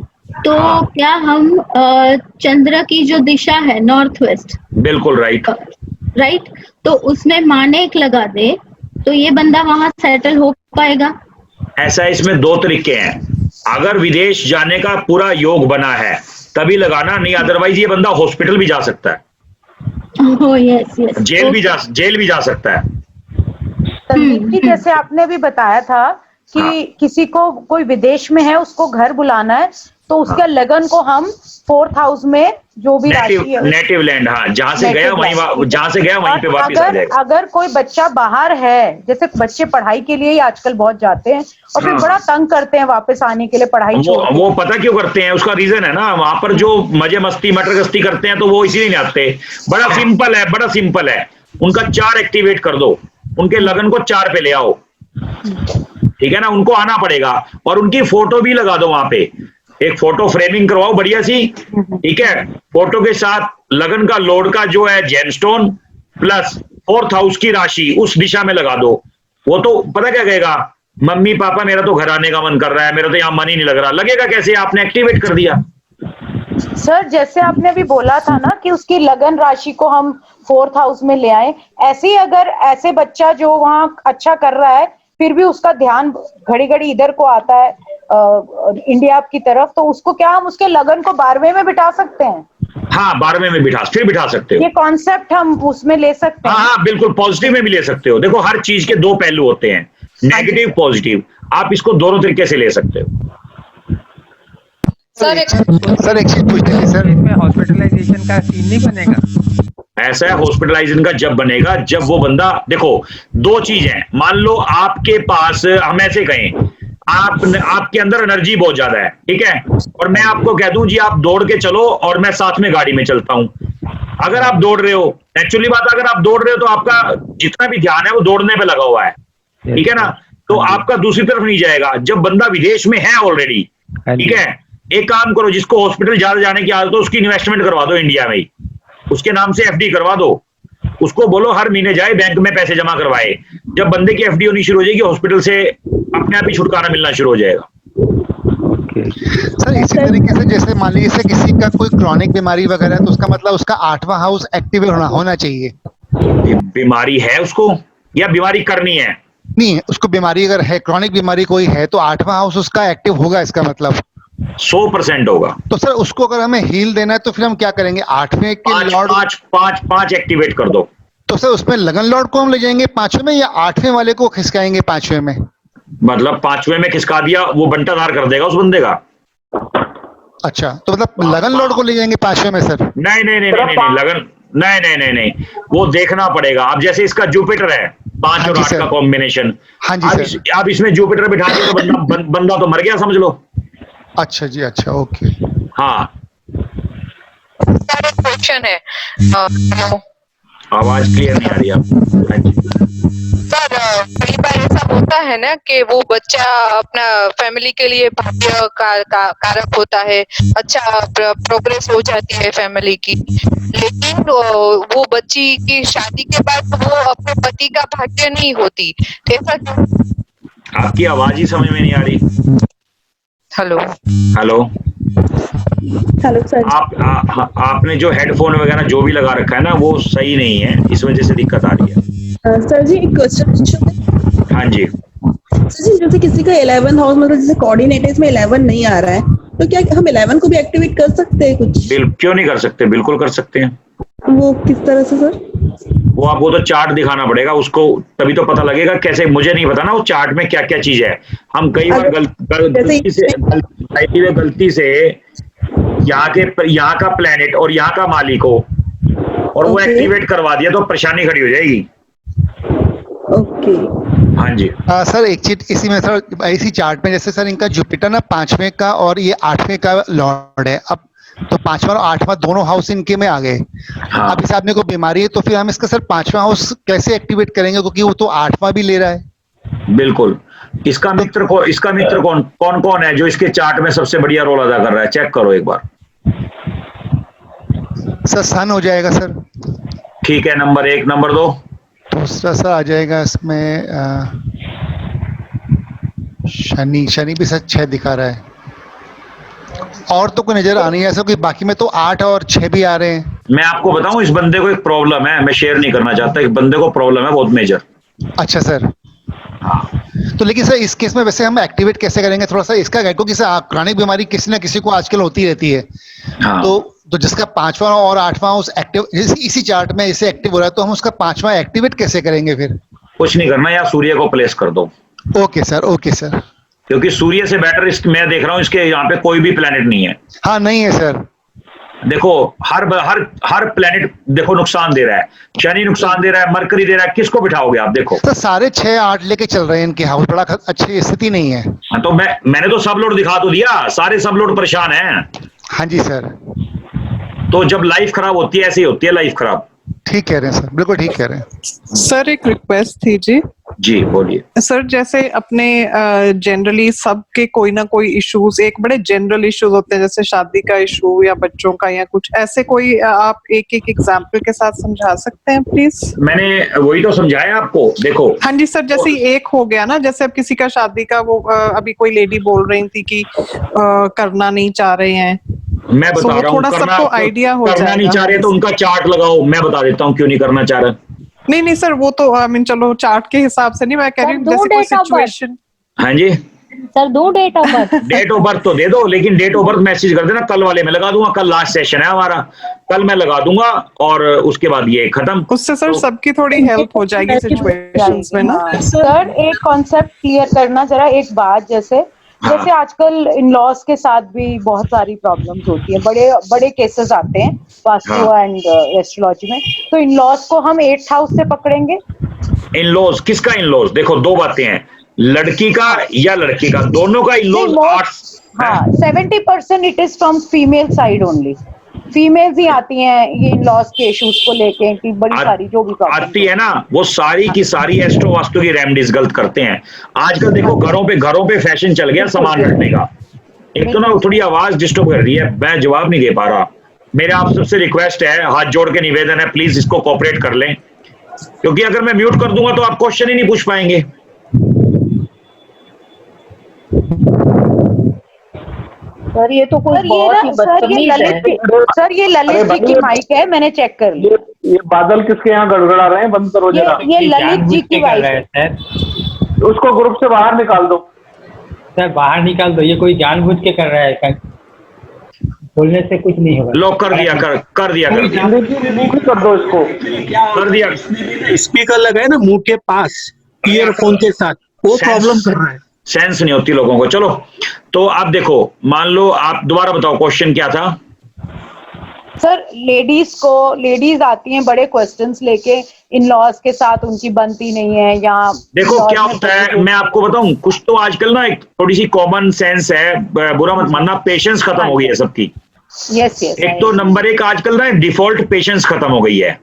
तो क्या हम चंद्र की जो दिशा है नॉर्थ वेस्ट, बिल्कुल राइट, तो उसमें मानेक लगा दे तो ये बंदा वहां सेटल हो पाएगा? ऐसा है, इसमें दो तरीके हैं। अगर विदेश जाने का पूरा योग बना है तभी लगाना, नहीं अदरवाइज ये बंदा हॉस्पिटल भी जा सकता है, यस यस, जेल भी जा सकता है। संदीप जी, जैसे आपने भी बताया था कि किसी को कोई विदेश में है उसको घर बुलाना है तो उसके लगन को हम 4th हाउस में जो भी राशि है, नेटिव लैंड, हाँ, जहां से गया वहीं पे वापस आ जाएगा। अगर कोई बच्चा बाहर है, जैसे बच्चे पढ़ाई के लिए ही आजकल बहुत जाते हैं और फिर बड़ा तंग करते हैं वापस आने के लिए पढ़ाई छोड़ के। वो पता क्यों करते हैं, उसका रीजन है ना, वहां पर जो मजे मस्ती मटर गस्ती करते हैं तो वो इसीलिए नहीं आते। बड़ा सिंपल है, उनका 4 एक्टिवेट कर दो, उनके लगन को 4 पे ले आओ, ठीक है ना, उनको आना पड़ेगा। और उनकी फोटो भी लगा दो वहां पे, एक फोटो फ्रेमिंग करवाओ बढ़िया सी, ठीक है, फोटो के साथ लगन का लोड का जो है जेमस्टोन प्लस 4th हाउस की राशि उस दिशा में लगा दो। वो तो पता क्या कहेगा, मम्मी पापा मेरा तो घर आने का मन कर रहा है, मेरा तो यहाँ मन ही नहीं लग रहा। लगेगा कैसे, आपने एक्टिवेट कर दिया। सर, जैसे आपने अभी बोला था ना कि उसकी लगन राशि को हम 4th हाउस में ले आए, ऐसे ही अगर ऐसे बच्चा जो वहाँ अच्छा कर रहा है फिर भी उसका ध्यान घड़ी घड़ी इधर को आता है इंडिया की तरफ, तो उसको क्या हम उसके लगन को 12वें में बिठा सकते हैं? हाँ, 12वें में बिठा सकते हो। ये कॉन्सेप्ट हम उसमें ले सकते हैं? हाँ, बिल्कुल पॉजिटिव में भी ले सकते हो। देखो, हर चीज के 2 पहलू होते हैं, नेगेटिव पॉजिटिव, आप इसको दोनों तरीके से ले सकते हो। सर एक चीज पूछते हैं सर, इसमें हॉस्पिटलाइजेशन का सीन नहीं बनेगा? ऐसा है, हॉस्पिटलाइजेशन का जब बनेगा जब वो बंदा, देखो 2 चीज है, मान लो आपके पास, हम ऐसे कहें, आपके अंदर एनर्जी बहुत ज्यादा है, ठीक है, और मैं आपको कह दूं जी आप दौड़ के चलो और मैं साथ में गाड़ी में चलता हूं। अगर आप दौड़ रहे हो, एक्चुअली बात, अगर आप दौड़ रहे हो तो आपका जितना भी ध्यान है वो दौड़ने पे लगा हुआ है, ठीक है ना, तो आपका दूसरी तरफ नहीं जाएगा। जब बंदा विदेश में है ऑलरेडी, ठीक है, एक काम करो, जिसको हॉस्पिटल ज्यादा जाने की आदत हो उसकी इन्वेस्टमेंट करवा दो इंडिया में ही, उसके नाम से FD करवा दो, उसको बोलो हर महीने जाए बैंक में पैसे जमा करवाए। जब बंदे की FD होनी शुरू हो जाएगी, हॉस्पिटल से अपने आप ही छुटकारा मिलना शुरू हो जाएगा। सर इसी तरीके से जैसे मान लीजिए किसी का कोई क्रॉनिक बीमारी वगैरह है तो उसका मतलब उसका 8वां हाउस एक्टिव होना चाहिए। बीमारी है उसको या बीमारी करनी है? नहीं, उसको बीमारी अगर है, क्रॉनिक बीमारी कोई है तो 8वां हाउस उसका एक्टिव होगा, इसका मतलब 100% होगा। तो सर उसको अगर हमें हील देना है तो फिर हम क्या करेंगे? 8वें के लॉर्ड 5 एक्टिवेट कर दो। तो सर उसमें लगन लॉर्ड को हम ले जाएंगे 5वें में या 8वें वाले को खिसकाएंगे 5वें में? मतलब 5वें में खिसका दिया, वो बंटाधार कर देगा उस बंदे का। अच्छा, तो मतलब लगन लॉर्ड को ले जाएंगे 5वें में सर? नहीं, लगन नहीं, वो देखना पड़ेगा। अब जैसे इसका जुपिटर है 5 और 8 का कॉम्बिनेशन, हाँ जी सर, आप इसमें जुपिटर बिठा दिए तो बंदा तो मर गया समझ लो। अच्छा जी, अच्छा, ओके। हाँ, क्वेश्चन है, आवाज क्लियर नहीं आ रही आप। सर कई बार ऐसा होता है ना कि वो बच्चा अपना फैमिली के लिए भाग्य कारक होता है, अच्छा प्रोग्रेस हो जाती है फैमिली की, लेकिन वो बच्ची की शादी के बाद वो अपने पति का भाग्य नहीं होती, ऐसा क्यों? आपकी आवाज ही समझ में नहीं आ रही। हेलो सर, आपने जो हेडफोन वगैरह जो भी लगा रखा है ना वो सही नहीं है, इस वजह से दिक्कत आ रही है। सर जी एक क्वेश्चन। हाँ जी सर जी, जैसे किसी का 11th हाउस मतलब जैसे कोऑर्डिनेटर्स में 11 नहीं आ रहा है तो क्या हम 11 को भी एक्टिवेट कर सकते हैं कुछ? क्यों नहीं कर सकते, बिल्कुल कर सकते हैं। वो किस तरह से सर? वो आपको तो चार्ट दिखाना पड़ेगा उसको, तभी तो पता लगेगा कैसे। मुझे नहीं पता ना वो चार्ट में क्या क्या चीज है। हम कई बार गलती से यहाँ का प्लेनेट और यहाँ का मालिक हो और वो एक्टिवेट करवा दिया तो परेशानी खड़ी हो जाएगी। ओके, हाँ जी। सर एक चीज इसी में सर, इसी चार्ट में जैसे सर इनका जुपिटर ना 5वें का और ये 8वें का लॉर्ड है, अब तो 5वां और 8वां दोनों हाउस इनके में आ गए। हाँ। अब इस आदमी को बीमारी है तो फिर हम इसका सर 5वां हाउस कैसे एक्टिवेट करेंगे, क्योंकि वो तो 8वां भी ले रहा है। बिल्कुल, इसका मित्र कौन है जो इसके चार्ट में सबसे बढ़िया रोल अदा कर रहा है, चेक करो एक बार। सर सन हो जाएगा सर। ठीक है, नंबर 1, नंबर 2 दूसरा सर आ जाएगा इसमें शनि भी सर 6 दिखा रहा है, और तो कोई नजर आ नहीं है ऐसा कोई, बाकी में तो 8 और 6 भी आ रहे हैं। मैं आपको बताऊं, इस बंदे को एक प्रॉब्लम है, मैं शेयर नहीं करना चाहता, इस बंदे को प्रॉब्लम है बहुत मेजर। अच्छा सर। हाँ, तो लेकिन सर इस केस में वैसे हम एक्टिवेट कैसे करेंगे, थोड़ा सा इसका गाइड, क्योंकि सर क्रॉनिक बीमारी किसी ना किसी को आजकल होती रहती है। हाँ। तो जिसका 5वां और 8वां उस एक्टिव इसी चार्ट में इसे एक्टिव हो रहा है, तो हम उसका 5वां एक्टिवेट कैसे करेंगे फिर? कुछ नहीं करना, या सूर्य को प्लेस कर दो। Okay sir. क्योंकि सूर्य से बेटर मैं देख रहा हूँ इसके यहाँ पे कोई भी प्लेनेट नहीं है। हाँ नहीं है सर। देखो हर प्लेनेट देखो नुकसान दे रहा है, शनि नुकसान दे रहा है, मरकरी दे रहा है, किसको बिठाओगे आप? देखो तो सारे 6-8 लेके चल रहे हैं इनके हाउस, बड़ा अच्छी स्थिति नहीं है। हाँ, तो मैंने तो सब लोड दिखा तो दिया, सारे सब लोड परेशान हैं। हाँ जी सर। तो जब लाइफ खराब होती है ऐसी होती है लाइफ खराब। ठीक कह रहे हैं सर, बिल्कुल ठीक कह रहे हैं सर। एक रिक्वेस्ट थी जी बोलिए सर। जैसे अपने जनरली सबके कोई ना कोई इश्यूज, एक बड़े जनरल इश्यूज होते हैं, जैसे शादी का इशू या बच्चों का या कुछ ऐसे, कोई आप एक एग्जांपल के साथ समझा सकते हैं प्लीज? मैंने वही तो समझाया आपको। देखो हाँ जी सर, जैसे एक हो गया ना, जैसे अब किसी का शादी का वो अभी कोई लेडी बोल रही थी कि करना नहीं चाह रहे हैं। मैं बता रहा हूँ, थोड़ा सबको आइडिया हो करना नहीं चाह रहे तो उनका चार्ट लगाओ, मैं बता देता हूँ क्यों नहीं करना चाह रहा। नहीं सर, वो तो आई मीन चलो चार्ट के हिसाब से नहीं, मैं कह रही हूँ जैसे कोई सिचुएशन। हाँ जी सर, दो date of birth. Date of birth तो दे दो, लेकिन डेट ऑफ बर्थ मैसेज कर देना, कल वाले में लगा दूंगा। कल लास्ट सेशन है हमारा, कल मैं लगा दूंगा और उसके बाद ये खत्म। उससे सर सबकी थोड़ी हेल्प हो जाएगी सिचुएशंस में ना। सर एक कॉन्सेप्ट क्लियर करना जरा, एक बात, जैसे आजकल इन लॉज के साथ भी बहुत सारी प्रॉब्लम्स होती है, बड़े केसेस आते हैं वास्तु एंड एस्ट्रोलॉजी में। तो इन लॉज को हम 8th हाउस से पकड़ेंगे। इन लॉज किसका? इन लॉज देखो दो बातें हैं, लड़की का या लड़की का, दोनों का इन लॉज 8। हाँ 70% it is from female side only. Females ही आती हैं ये इन लॉज के इश्यूज को लेके, कि बड़ी सारी जो भी आती है ना, वो सारी की सारी एस्ट्रो वास्तु की रेमेडीज गलत करते हैं। आजकल देखो घरों पे फैशन चल गया सामान रखने का। एक तो ना थोड़ी आवाज डिस्टर्ब कर रही है, मैं जवाब नहीं दे पा रहा। मेरे आप सबसे रिक्वेस्ट है, हाथ जोड़ के निवेदन है, प्लीज इसको कोऑपरेट कर लें, क्योंकि अगर मैं म्यूट कर दूंगा तो आप क्वेश्चन ही नहीं पूछ पाएंगे। सर ये तो कोई बहुत ही बदतमीज है। सर ये ललित जी की माइक है, मैंने चेक कर लिया। ये बादल किसके यहाँ गड़गड़ा रहे हैं? बंद करो जरा। ये ललित जी की माइक है। उसको ग्रुप से बाहर निकाल दो सर, बाहर निकाल दो। ये कोई जानबूझ के कर रहा है, बोलने से कुछ नहीं होगा। लॉक कर दिया कर दिया कर दो इसको, कर दिया। स्पीकर लगाए ना मुंह के पास ईयरफोन के साथ, वो प्रॉब्लम कर रहा है, सेंस नहीं होती लोगों को। चलो तो आप देखो, मान लो आप दोबारा बताओ क्वेश्चन क्या था? सर लेडीज आती हैं बड़े क्वेश्चंस लेके, इन लॉज के साथ उनकी बनती नहीं है, या देखो क्या होता है, मैं आपको बताऊं, कुछ तो आजकल ना एक थोड़ी सी कॉमन सेंस है, बुरा मत मानना, पेशेंस खत्म हो गई है सबकी। यस एक तो नंबर 1 आजकल ना डिफॉल्ट पेशेंस खत्म हो गई है,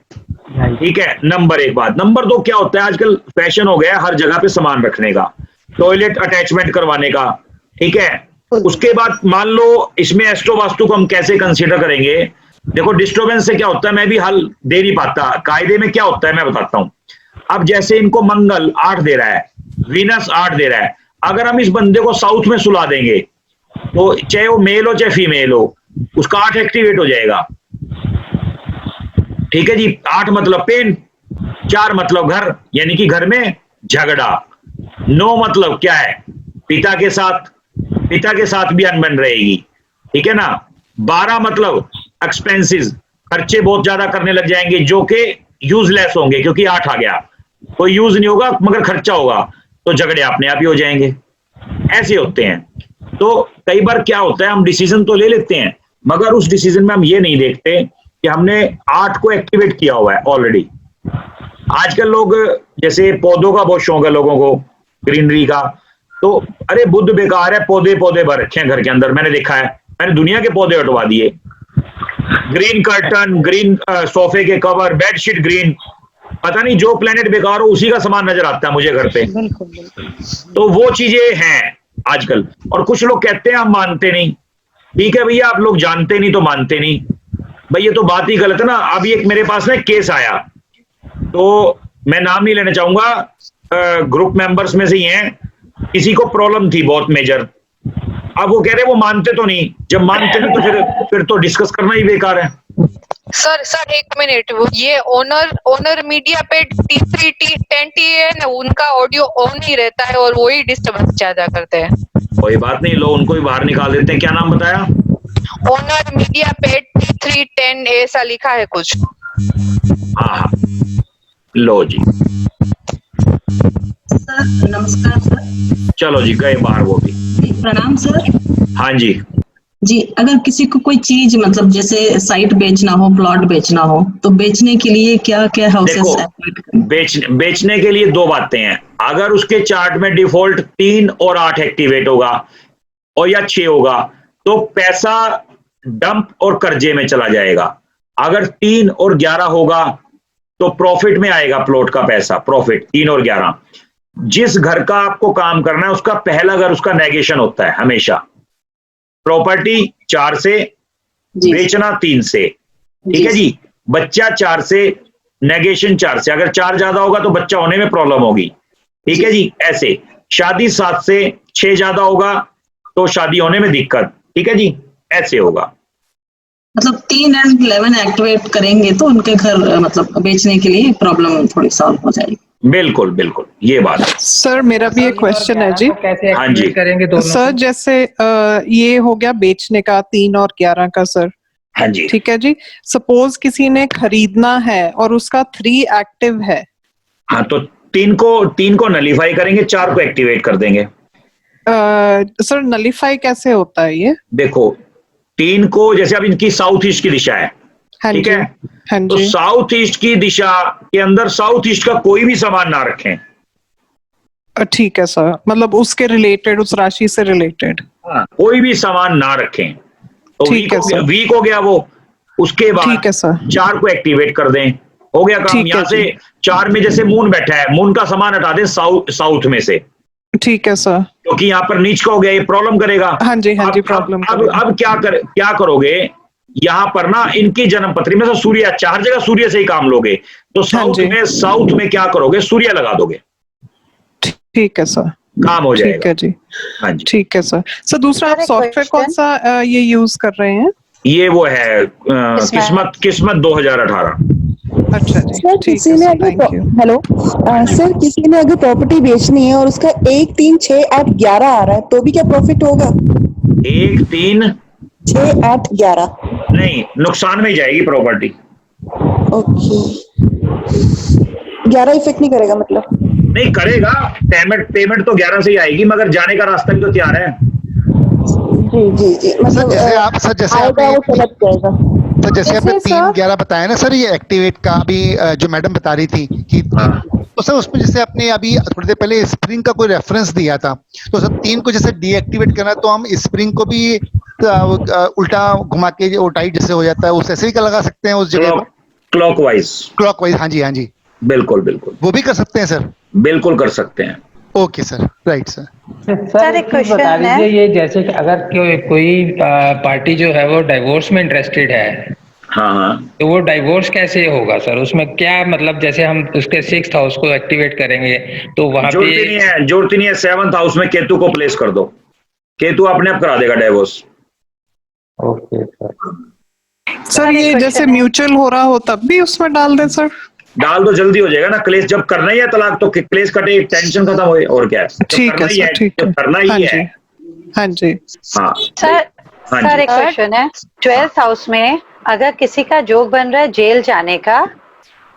ठीक है, नंबर 1 बात। नंबर 2 क्या होता है, आजकल फैशन हो गया है हर जगह पे सामान रखने का, टॉयलेट अटैचमेंट करवाने का, ठीक है। उसके बाद मान लो इसमें एस्ट्रो वास्तु को हम कैसे कंसीडर करेंगे? देखो डिस्टर्बेंस से क्या होता है, मैं भी हल दे नहीं पाता। कायदे में क्या होता है मैं बताता हूं। अब जैसे इनको मंगल 8 दे रहा है, वीनस 8 दे रहा है, अगर हम इस बंदे को साउथ में सुला देंगे तो चाहे वो मेल हो चाहे फीमेल हो, उसका 8 एक्टिवेट हो जाएगा, ठीक है जी। 8 मतलब पेन, 4 मतलब घर, यानी कि घर में झगड़ा, 9 मतलब क्या है, पिता के साथ भी अनबन रहेगी, ठीक है ना। 12 मतलब एक्सपेंसेस, खर्चे बहुत ज्यादा करने लग जाएंगे जो कि यूजलेस होंगे, क्योंकि 8 आ गया, कोई यूज नहीं होगा मगर खर्चा होगा, तो झगड़े अपने आप ही हो जाएंगे। ऐसे होते हैं। तो कई बार क्या होता है, हम डिसीजन तो ले लेते हैं मगर उस डिसीजन में हम ये नहीं देखते कि हमने 8 को एक्टिवेट किया हुआ है ऑलरेडी। आजकल लोग, जैसे पौधों का बहुत शौक है लोगों को, ग्रीनरी का, तो अरे बुद्ध बेकार है, पौधे भर रखे हैं घर के अंदर, मैंने देखा है, मैंने दुनिया के पौधे हटवा दिए। ग्रीन कर्टन, ग्रीन सोफे के कवर, बेडशीट ग्रीन, पता नहीं जो प्लेनेट बेकार हो उसी का सामान नजर आता है मुझे घर पे। तो वो चीजें हैं आजकल। और कुछ लोग कहते हैं हम मानते नहीं, ठीक है भैया, आप लोग जानते नहीं तो मानते नहीं, भाई ये तो बात ही गलत है ना। अभी एक मेरे पास ना केस आया, तो मैं नाम नहीं लेना चाहूंगा, ग्रुप मेंबर्स में से ही हैं, किसी को प्रॉब्लम थी बहुत मेजर। अब वो कह रहे वो मानते तो नहीं, जब मानते नहीं तो फिर तो डिस्कस करना ही बेकार है। सर एक मिनट, ये ओनर मीडिया पे T3T10T है ना, उनका ऑडियो ऑन ही रहता है और वही डिस्टर्बेंस ज्यादा करते हैं। कोई बात नहीं, लो उनको भी बाहर निकाल देते हैं। क्या नाम बताया? ओनर मीडिया पे T310 ऐसा लिखा है कुछ। हाँ, लो जी। सर नमस्कार सर। चलो जी, गए बाहर वो भी। प्रणाम सर। हाँ जी जी, अगर किसी को कोई चीज मतलब जैसे साइट बेचना हो, प्लॉट बेचना हो, तो बेचने के लिए क्या क्या हाउसेस? बेचने के लिए दो बातें हैं। अगर उसके चार्ट में डिफॉल्ट 3 और 8 एक्टिवेट होगा और या 6 होगा तो पैसा डंप और कर्जे में चला जाएगा। अगर 3 और 11 होगा तो प्रॉफिट में आएगा, प्लॉट का पैसा प्रॉफिट 3 और 11। जिस घर का आपको काम करना है उसका पहला घर उसका नेगेशन होता है हमेशा। प्रॉपर्टी 4 से, बेचना 3 से, ठीक है जी। बच्चा 4 से, नेगेशन 4 से। अगर 4 ज्यादा होगा तो बच्चा होने में प्रॉब्लम होगी, ठीक है जी। ऐसे शादी 7 से, 6 ज्यादा होगा तो शादी होने में दिक्कत, ठीक है जी। ऐसे होगा। मतलब 3 और 11 एक्टिवेट करेंगे तो उनके घर मतलब बेचने के लिए प्रॉब्लम थोड़ी सॉल्व हो जाएगी। बिल्कुल बिल्कुल, ये बात है। सर मेरा भी एक क्वेश्चन है जी। हाँ जी करेंगे दोनों सर जैसे ये हो गया बेचने का 3 और 11 का सर। हाँ जी ठीक है जी। सपोज किसी ने खरीदना है और उसका 3 एक्टिव है। हाँ, तो 3 को नलीफाई करेंगे, 4 को एक्टिवेट कर देंगे। सर नलीफाई कैसे होता है ये? देखो 3 को, जैसे अब इनकी साउथ ईस्ट की दिशा है, ठीक है। हाँ तो साउथ ईस्ट की दिशा के अंदर साउथ ईस्ट का कोई भी सामान ना रखें। ठीक है सर, मतलब उसके रिलेटेड, उस राशि से रिलेटेड कोई भी सामान ना रखें। तो वीक हो गया वो। उसके बाद ठीक है सर, 4 को एक्टिवेट कर दें, हो गया काम। यहाँ से 4 में जैसे मून बैठा है, मून का सामान हटा दें साउथ में से। ठीक है सर, क्योंकि यहाँ पर नीच का हो गया, ये प्रॉब्लम करेगा। हाँ जी प्रॉब्लम। अब क्या करोगे, यहाँ पर ना इनकी जन्म पत्री में से सूर्य, 4 जगह सूर्य से ही काम लोगे। तो साउथ में क्या करोगे, सूर्य लगा दोगे। ठीक है सर, काम हो जाएगा। ठीक है जी। हाँ जी ठीक है सर। सर दूसरा आप सॉफ्टवेयर कौन सा ये यूज कर रहे हैं? ये वो है किस्मत 2018। अच्छा जी। सर किसी ने अगर हेलो सर किसी ने अगर प्रॉपर्टी बेचनी है और उसका 1, 3, 6, 8, 11 आ रहा है तो भी क्या प्रॉफिट होगा? 1, 3, 6, 8, 11 नहीं, नुकसान में जाएगी प्रॉपर्टी। ओके, 11 इफेक्ट नहीं करेगा मतलब? नहीं करेगा, पेमेंट तो 11 से ही आएगी, मगर जाने का रास्ता भी तो तैयार है। जी मतलब जैसे आप सर जैसे आपने 3, 11 बताया ना सर, ये एक्टिवेट का अभी जो मैडम बता रही थी कि तो सर उसमें जैसे आपने अभी थोड़ी देर पहले स्प्रिंग का कोई रेफरेंस दिया था, तो सर 3 को जैसे डीएक्टिवेट करना तो हम स्प्रिंग को भी उल्टा घुमा के वो टाइट जैसे हो जाता है, उस ऐसे ही लगा सकते हैं उस जगह पर? क्लॉकवाइज। हाँ जी बिल्कुल वो भी कर सकते हैं सर? बिल्कुल कर सकते हैं। Okay sir, right sir. Sir एक क्वेश्चन बता है, दीजिए, ये जैसे कि अगर कोई पार्टी जो है वो डाइवोर्स में इंटरेस्टेड है, हाँ, तो वो डाइवोर्स कैसे होगा सर? उसमें क्या मतलब, जैसे हम उसके 6th हाउस को एक्टिवेट करेंगे तो वहां पे जरूरत नहीं है। 7th हाउस में केतु को प्लेस कर दो, केतु अपने आप करा देगा डाइवोर्स। ओके सर ये जैसे म्यूचुअल हो रहा हो तब भी उसमें डाल दें सर? डाल दो, जल्दी हो जाएगा ना। क्लेश जब करना ही है तलाक तो क्लेश कटे, टेंशन खत्म हो, और क्या है। ठीक है सर, ठीक है, करना ही है। हाँ जी हाँ सर एक क्वेश्चन है। 12th हाउस में अगर किसी का जोग बन रहा है जेल जाने का,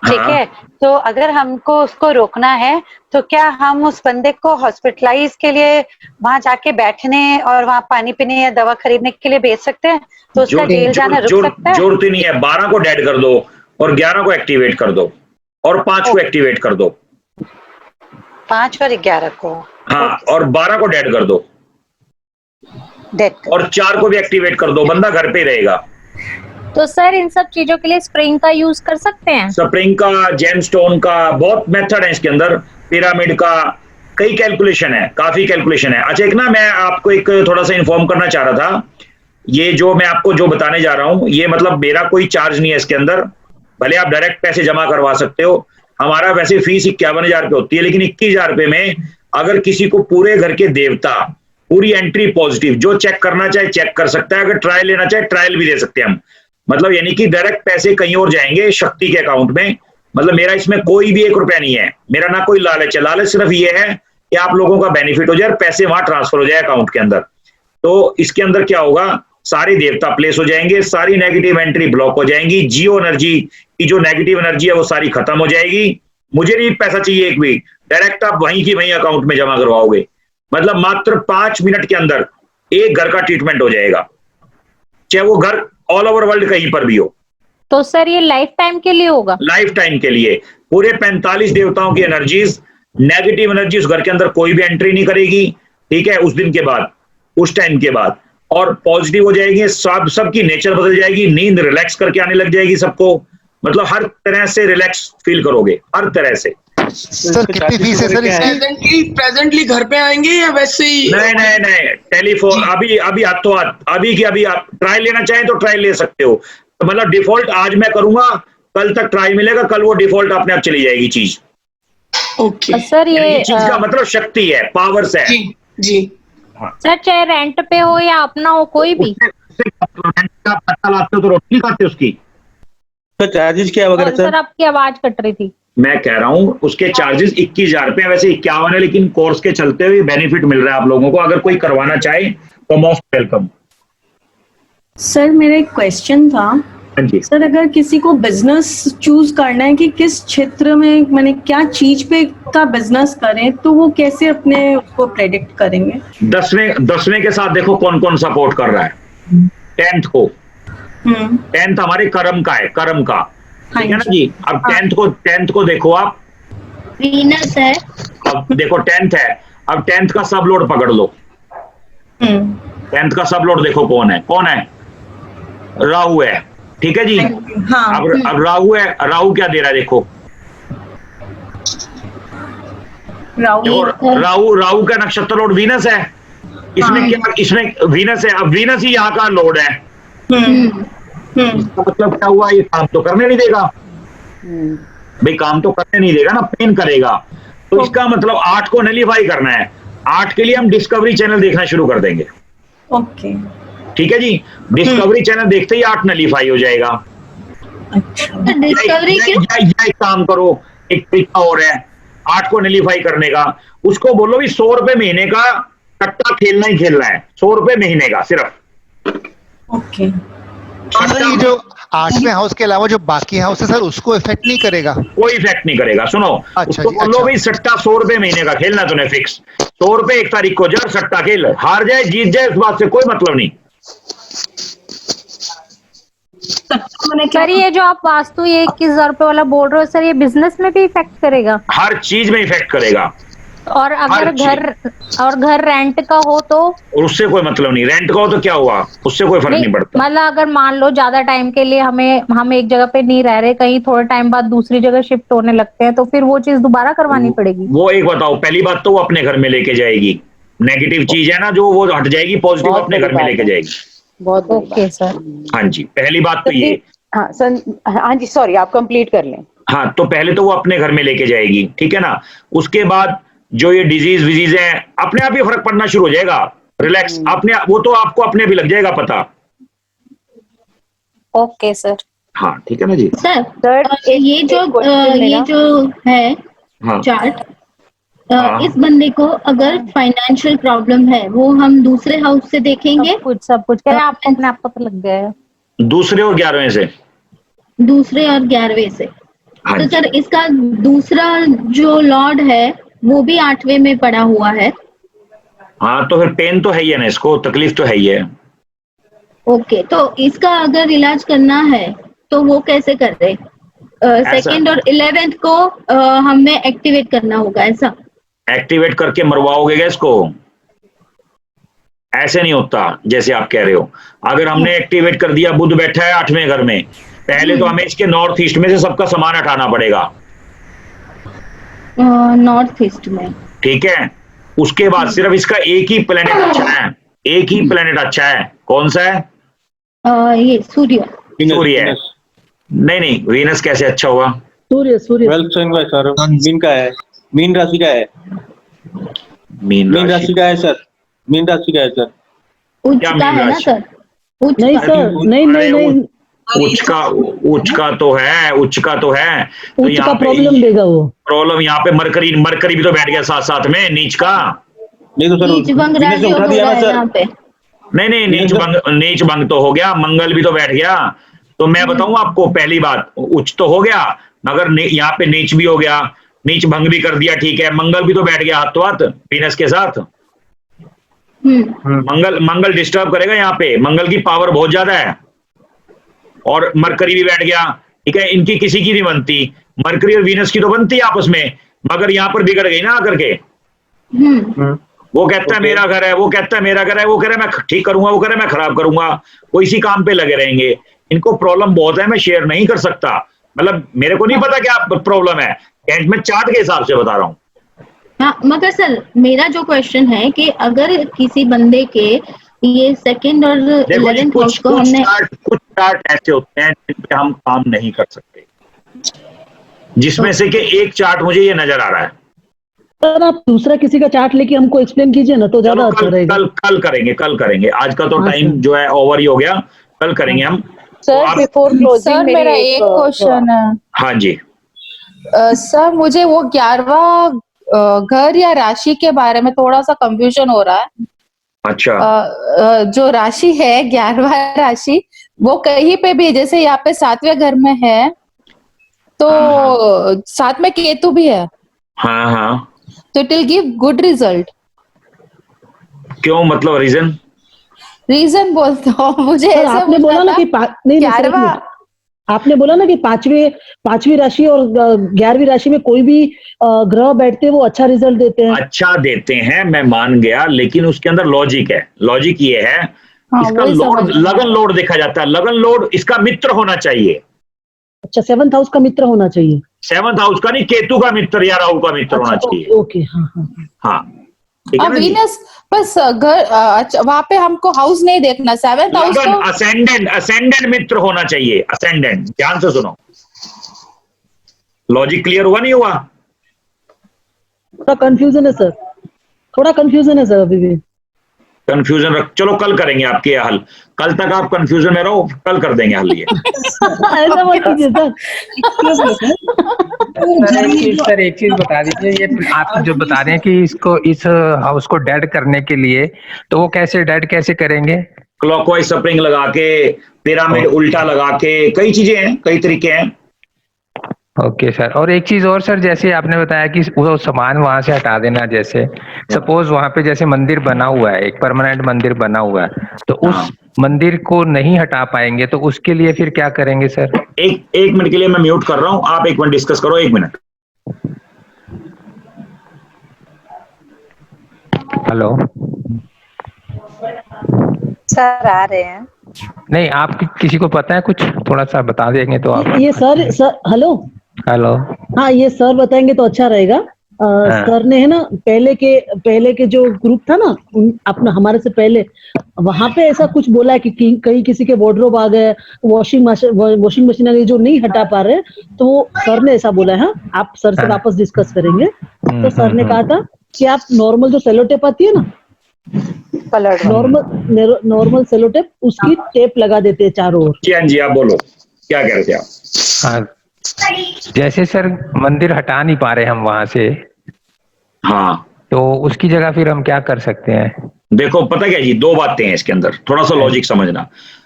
ठीक है, तो अगर हमको उसको रोकना है तो क्या हम उस बंदे को हॉस्पिटलाइज के लिए वहां जाके बैठने और वहां पानी पीने या दवा खरीदने के लिए भेज सकते हैं? तो उसका जेल जाना रुक सकता है? जरूरत ही नहीं है। 12 को डेड कर दो और 11 को एक्टिवेट कर दो और 5 को एक्टिवेट कर दो। 5 और 11 को, हाँ, और 12 को डेड कर दो और 4 को भी एक्टिवेट कर दो, बंदा घर पे रहेगा। तो सर इन सब चीजों के लिए स्प्रिंग का यूज कर सकते हैं? स्प्रिंग का, जेमस्टोन का, बहुत मेथड है इसके अंदर, पिरामिड का, कई कैलकुलेशन है, काफी कैलकुलेशन है। अच्छा, एक ना मैं आपको एक थोड़ा सा इन्फॉर्म करना चाह रहा था। ये जो मैं आपको जो बताने जा रहा हूँ, ये मतलब मेरा कोई चार्ज नहीं है इसके अंदर, भले आप डायरेक्ट पैसे जमा करवा सकते हो। हमारा वैसे फीस 51,000 रुपये होती है, लेकिन 21,000 रुपये में अगर किसी को पूरे घर के देवता, पूरी एंट्री पॉजिटिव, जो चेक करना चाहे चेक कर सकता है, अगर ट्रायल लेना चाहे ट्रायल भी दे सकते हैं हम। मतलब यानी कि डायरेक्ट पैसे कहीं और जाएंगे शक्ति के अकाउंट में। मतलब मेरा इसमें कोई भी 1 रुपया नहीं है, मेरा ना कोई लालच है, लालच सिर्फ ये है कि आप लोगों का बेनिफिट हो जाए, पैसे वहां ट्रांसफर हो जाए अकाउंट के अंदर। तो इसके अंदर क्या होगा, सारे देवता प्लेस हो जाएंगे, सारी नेगेटिव एंट्री ब्लॉक हो जाएंगी, जियो एनर्जी की जो नेगेटिव एनर्जी है वो सारी खत्म हो जाएगी। मुझे नहीं पैसा चाहिए एक भी, डायरेक्ट आप वहीं की वहीं अकाउंट में जमा करवाओगे। मतलब मात्र 5 मिनट के अंदर एक घर का ट्रीटमेंट हो जाएगा, चाहे वो घर ऑल ओवर वर्ल्ड कहीं पर भी हो। तो सर ये लाइफ टाइम के लिए होगा? लाइफ टाइम के लिए। पूरे 45 देवताओं की एनर्जीज, नेगेटिव एनर्जी उस घर के अंदर कोई भी एंट्री नहीं करेगी, ठीक है, उस दिन के बाद, उस टाइम के बाद, और पॉजिटिव हो जाएगी, सबकी नेचर बदल जाएगी, नींद रिलैक्स करके आने लग जाएगी सबको। मतलब हर तरह से रिलैक्स फील करोगे, हर तरह से। सर कितनी फीस है सर इसकी? प्रेजेंटली घर पे आएंगे या वैसे ही? नहीं, टेलीफोन अभी हाथों हाथ, अभी की अभी आप ट्रायल लेना चाहें तो ट्रायल ले सकते हो। तो मतलब डिफॉल्ट आज मैं करूंगा, कल तक ट्रायल मिलेगा, कल वो डिफॉल्ट अपने आप चली जाएगी चीज। ओके सर ये चीज का मतलब शक्ति है, पावर्स है। जी सर चाहे रेंट पे हो या अपना हो, कोई भी रेंट का पैसा लाते हो तो रोटी खाते हो उसकी। तो चार्जेस क्या वगैरह सर? आपकी आवाज कट रही थी। मैं कह रहा हूँ उसके चार्जेस 21,000 रुपए, वैसे 51 है, लेकिन कोर्स के चलते हुए बेनिफिट मिल रहा है आप लोगों को। अगर कोई करवाना चाहे तो मोस्ट वेलकम। सर मेरा एक क्वेश्चन था सर, अगर किसी को बिजनेस चूज करना है कि किस क्षेत्र में, मैंने क्या चीज पे का बिजनेस करें, तो वो कैसे अपने उसको प्रेडिक्ट करेंगे? 10वें के साथ देखो कौन कौन सपोर्ट कर रहा है। 10th को, 10th हमारे कर्म का है, कर्म का, ठीक है ना जी। अब 10th को देखो आप, वीनस है। अब देखो 10th है, अब 10th का सब लोड पकड़ लो। 10th का सब लोड देखो कौन है, राहु है, ठीक है जी। अब राहु है, राहु क्या दे रहा है देखो, राहु का नक्षत्र लोड वीनस है। इसमें क्या, इसमें वीनस है, अब वीनस ही यहाँ का लोड है। मतलब क्या हुआ, ये काम तो करने नहीं देगा भाई, काम तो करने नहीं देगा ना, पेन करेगा। तो इसका मतलब 8 को नलीफाई करना है। 8 के लिए हम डिस्कवरी चैनल देखना शुरू कर देंगे। ओके, ठीक है जी। डिस्कवरी चैनल देखते ही 8 नलीफाई हो जाएगा। डिस्कवरी एक काम करो, एक तरीका और है 8 को नलीफाई करने का। उसको बोलो भी 100 रुपए महीने का सट्टा खेलना ही खेलना है, 100 रुपए महीने का सिर्फ। ओके। सर ये जो 8वें हाउस के अलावा जो बाकी हाउस है सर, उसको इफेक्ट नहीं करेगा? कोई इफेक्ट नहीं करेगा। सुनो, उसको बोलो भाई सट्टा 100 रुपए महीने का खेलना तूने फिक्स, 100 रुपए 1 तारीख को जब सट्टा खेल, हार जाए जीत जाए उस बात से कोई मतलब नहीं। सर ये जो आप वास्तु ये 21,000 रुपए वाला बोल रहे हो सर, ये बिजनेस में भी इफेक्ट करेगा? हर चीज में इफेक्ट करेगा। और अगर घर रेंट का हो तो? उससे कोई मतलब नहीं, रेंट का हो तो क्या हुआ, उससे कोई फर्क नहीं पड़ता। मतलब अगर मान लो ज्यादा टाइम के लिए हम एक जगह पे नहीं रह रहे, कहीं थोड़े टाइम बाद दूसरी जगह शिफ्ट होने लगते हैं, तो फिर वो चीज दोबारा करवानी पड़ेगी? वो एक बताओ, पहली बात तो वो अपने घर में लेके जाएगी, नेगेटिव चीज है ना जो वो हट जाएगी, पॉजिटिव अपने घर में लेके जाएगी। बहुत ओके सर। हाँ जी, पहली बात तो ये। हाँ सर, हाँ जी, सॉरी आप कंप्लीट कर लें। हाँ, तो पहले तो वो अपने घर में लेके जाएगी, ठीक है ना। उसके बाद जो ये डिजीज विजीज है अपने आप ही फर्क पड़ना शुरू हो जाएगा, रिलैक्स अपने, वो तो आपको अपने भी लग जाएगा पता। Okay sir. हाँ ठीक है ना जी। सर ये जो है चार्ट, इस बंदे को अगर फाइनेंशियल प्रॉब्लम है वो हम दूसरे हाउस से देखेंगे? सब कुछ क्या आपको अपने आप पता लग गया है? दूसरे और 11वें से। दूसरे और 11वें से। तो सर इसका दूसरा जो लॉर्ड है वो भी 8वें में पड़ा हुआ है। हाँ तो फिर पेन तो है ही है ना, इसको तकलीफ तो है ही है। ओके, तो इसका अगर इलाज करना है तो वो कैसे कर रहे? 2nd और 11th को हमें एक्टिवेट करना होगा, ऐसा? एक्टिवेट करके मरवाओगे क्या इसको? ऐसे नहीं होता जैसे आप कह रहे हो। अगर हमने एक्टिवेट कर दिया, बुध बैठा है 8वें घर में, पहले तो हमें इसके नॉर्थ ईस्ट में से सबका सामान हटाना पड़ेगा। नॉर्थ ईस्ट में, ठीक है। उसके बाद सिर्फ इसका एक ही प्लेनेट अच्छा है, एक ही प्लेनेट अच्छा है। कौन सा है? ये सूर्य। सूर्य है। नहीं, वीनस कैसे अच्छा होगा? सूर्य वेल्थ साइन का है सर, मीन का है, मीन राशि का है, मीन राशि का है सर, मीन राशि का है सर। उच्च का है ना सर? नहीं सर, नहीं उच्च का तो है तो उच्च का प्रॉब्लम देगा वो। प्रॉब्लम यहाँ पे मरकरी भी तो बैठ गया साथ साथ में नीच का। नहीं तो सर नीच भंग उठा दिया ना सर। यहाँ पे नहीं नीच भंग तो हो गया, मंगल भी तो बैठ गया। तो मैं बताऊं आपको, पहली बात उच्च तो हो गया मगर यहाँ पे नीच भी हो गया, नीच भंग भी कर दिया, ठीक है। मंगल भी तो बैठ गया हाथ तो हाथ वीनस के साथ। मंगल डिस्टर्ब करेगा यहाँ पे, मंगल की पावर बहुत ज्यादा है। और मरकरी भी बैठ गया, ठीक है। इनकी किसी की नहीं बनती, मरकरी और वीनस की तो बनती है आपस में, मगर यहाँ पर बिगड़ गई ना आकर के। वो कहता है मेरा घर है, वो कहता है मेरा घर है, वो कह रहा है मैं ठीक करूंगा, वो कह रहा है मैं खराब करूंगा। वो इसी काम पे लगे रहेंगे। इनको प्रॉब्लम बहुत है, मैं शेयर नहीं कर सकता, मतलब मेरे को नहीं पता क्या प्रॉब्लम है, मैं चार्ट के हिसाब से बता रहा हूँ। हाँ, मगर सर मेरा जो क्वेश्चन है कि अगर किसी बंदे के ये सेकंड और 11th हाउस को हमने कुछ चार्ट ऐसे होते हैं जिन पे हम काम नहीं कर सकते, जिसमें से कि एक चार्ट मुझे ये नजर आ रहा है। सर आप दूसरा किसी का चार्ट लेके हमको एक्सप्लेन कीजिए ना, तो ज्यादा अच्छा रहेगा। कल करेंगे। आज का तो टाइम जो है ओवर ही हो गया, कल करेंगे हम। सर बिफोर क्लोजिंग मेरा एक क्वेश्चन है। हाँ जी सर, मुझे वो 11वां घर या राशि के बारे में थोड़ा सा कंफ्यूजन हो रहा है। अच्छा। जो राशि है 11वां राशि, वो कहीं पे भी, जैसे यहाँ पे 7वें घर में है तो साथ में केतु भी है। हाँ तो it will give good result. क्यों, मतलब रीजन बोलते हो मुझे ऐसे आपने बोला ना कि आपने बोला ना कि पांचवी राशि और 11वीं राशि में कोई भी ग्रह बैठते हैं वो अच्छा रिजल्ट देते हैं। अच्छा देते हैं, मैं मान गया, लेकिन उसके अंदर लॉजिक है। लॉजिक ये है, इसका लोड, लगन लोड देखा जाता है। लगन लोड इसका मित्र होना चाहिए। अच्छा, 7th हाउस का मित्र होना चाहिए। 7th हाउस का नहीं, केतु का मित्र या राहु का मित्र होना चाहिए। ओके, हाँ। वीनस बस घर, अच्छा वहां पे हमको हाउस नहीं देखना, 7th हाउस को असेंडेंट मित्र होना चाहिए। असेंडेंट, ध्यान से सुनो, लॉजिक क्लियर हुआ नहीं हुआ? थोड़ा कंफ्यूजन है सर अभी भी। कंफ्यूजन रख, चलो कल करेंगे आपके हल। कल तक आप कंफ्यूजन में रहो, कल कर देंगे हल ये। ऐसा मत कीजिए सर। एक चीज बता दीजिए, ये आप जो बता रहे हैं कि इसको, इस हाउस को डेड करने के लिए, तो वो कैसे डेड कैसे करेंगे? क्लॉकवाइज स्प्रिंग लगा के, पिरामिड उल्टा लगा के, कई चीजें हैं, कई तरीके हैं। Okay sir. और एक चीज और सर, जैसे आपने बताया कि वो सामान वहां से हटा देना, जैसे सपोज वहां पे जैसे मंदिर बना हुआ है, एक परमानेंट मंदिर बना हुआ है, तो उस मंदिर को नहीं हटा पाएंगे तो उसके लिए फिर क्या करेंगे सर? एक मिनट के लिए मैं म्यूट कर रहा हूं, आप एक मिनट डिस्कस करो, 1 मिनट। हेलो सर, आ रहे हैं? नहीं, आप किसी को पता है कुछ, थोड़ा सा बता देंगे तो आप। ये सर हेलो। हाँ, ये सर बताएंगे तो अच्छा रहेगा। सर ने है ना पहले के जो ग्रुप था ना अपना, हमारे से पहले, वहां पे ऐसा कुछ बोला है कि कहीं किसी के वार्डरोब आ गए, वॉशिंग मशीन आ गई जो नहीं हटा पा रहे, तो सर ने ऐसा बोला है। आप सर से वापस डिस्कस करेंगे। तो सर ने कहा था कि आप नॉर्मल जो सेलो टेप आती है ना, नॉर्मल सेलो टेप, उसकी टेप लगा देते हैं चारों ओर। जी आप बोलो, क्या कह रहे थे आप? हाँ, जैसे सर मंदिर हटा नहीं पा रहे हम वहां से, हाँ, तो उसकी जगह फिर हम क्या कर सकते हैं? देखो पता क्या जी, 2 बातें हैं इसके अंदर, थोड़ा सा लॉजिक समझना।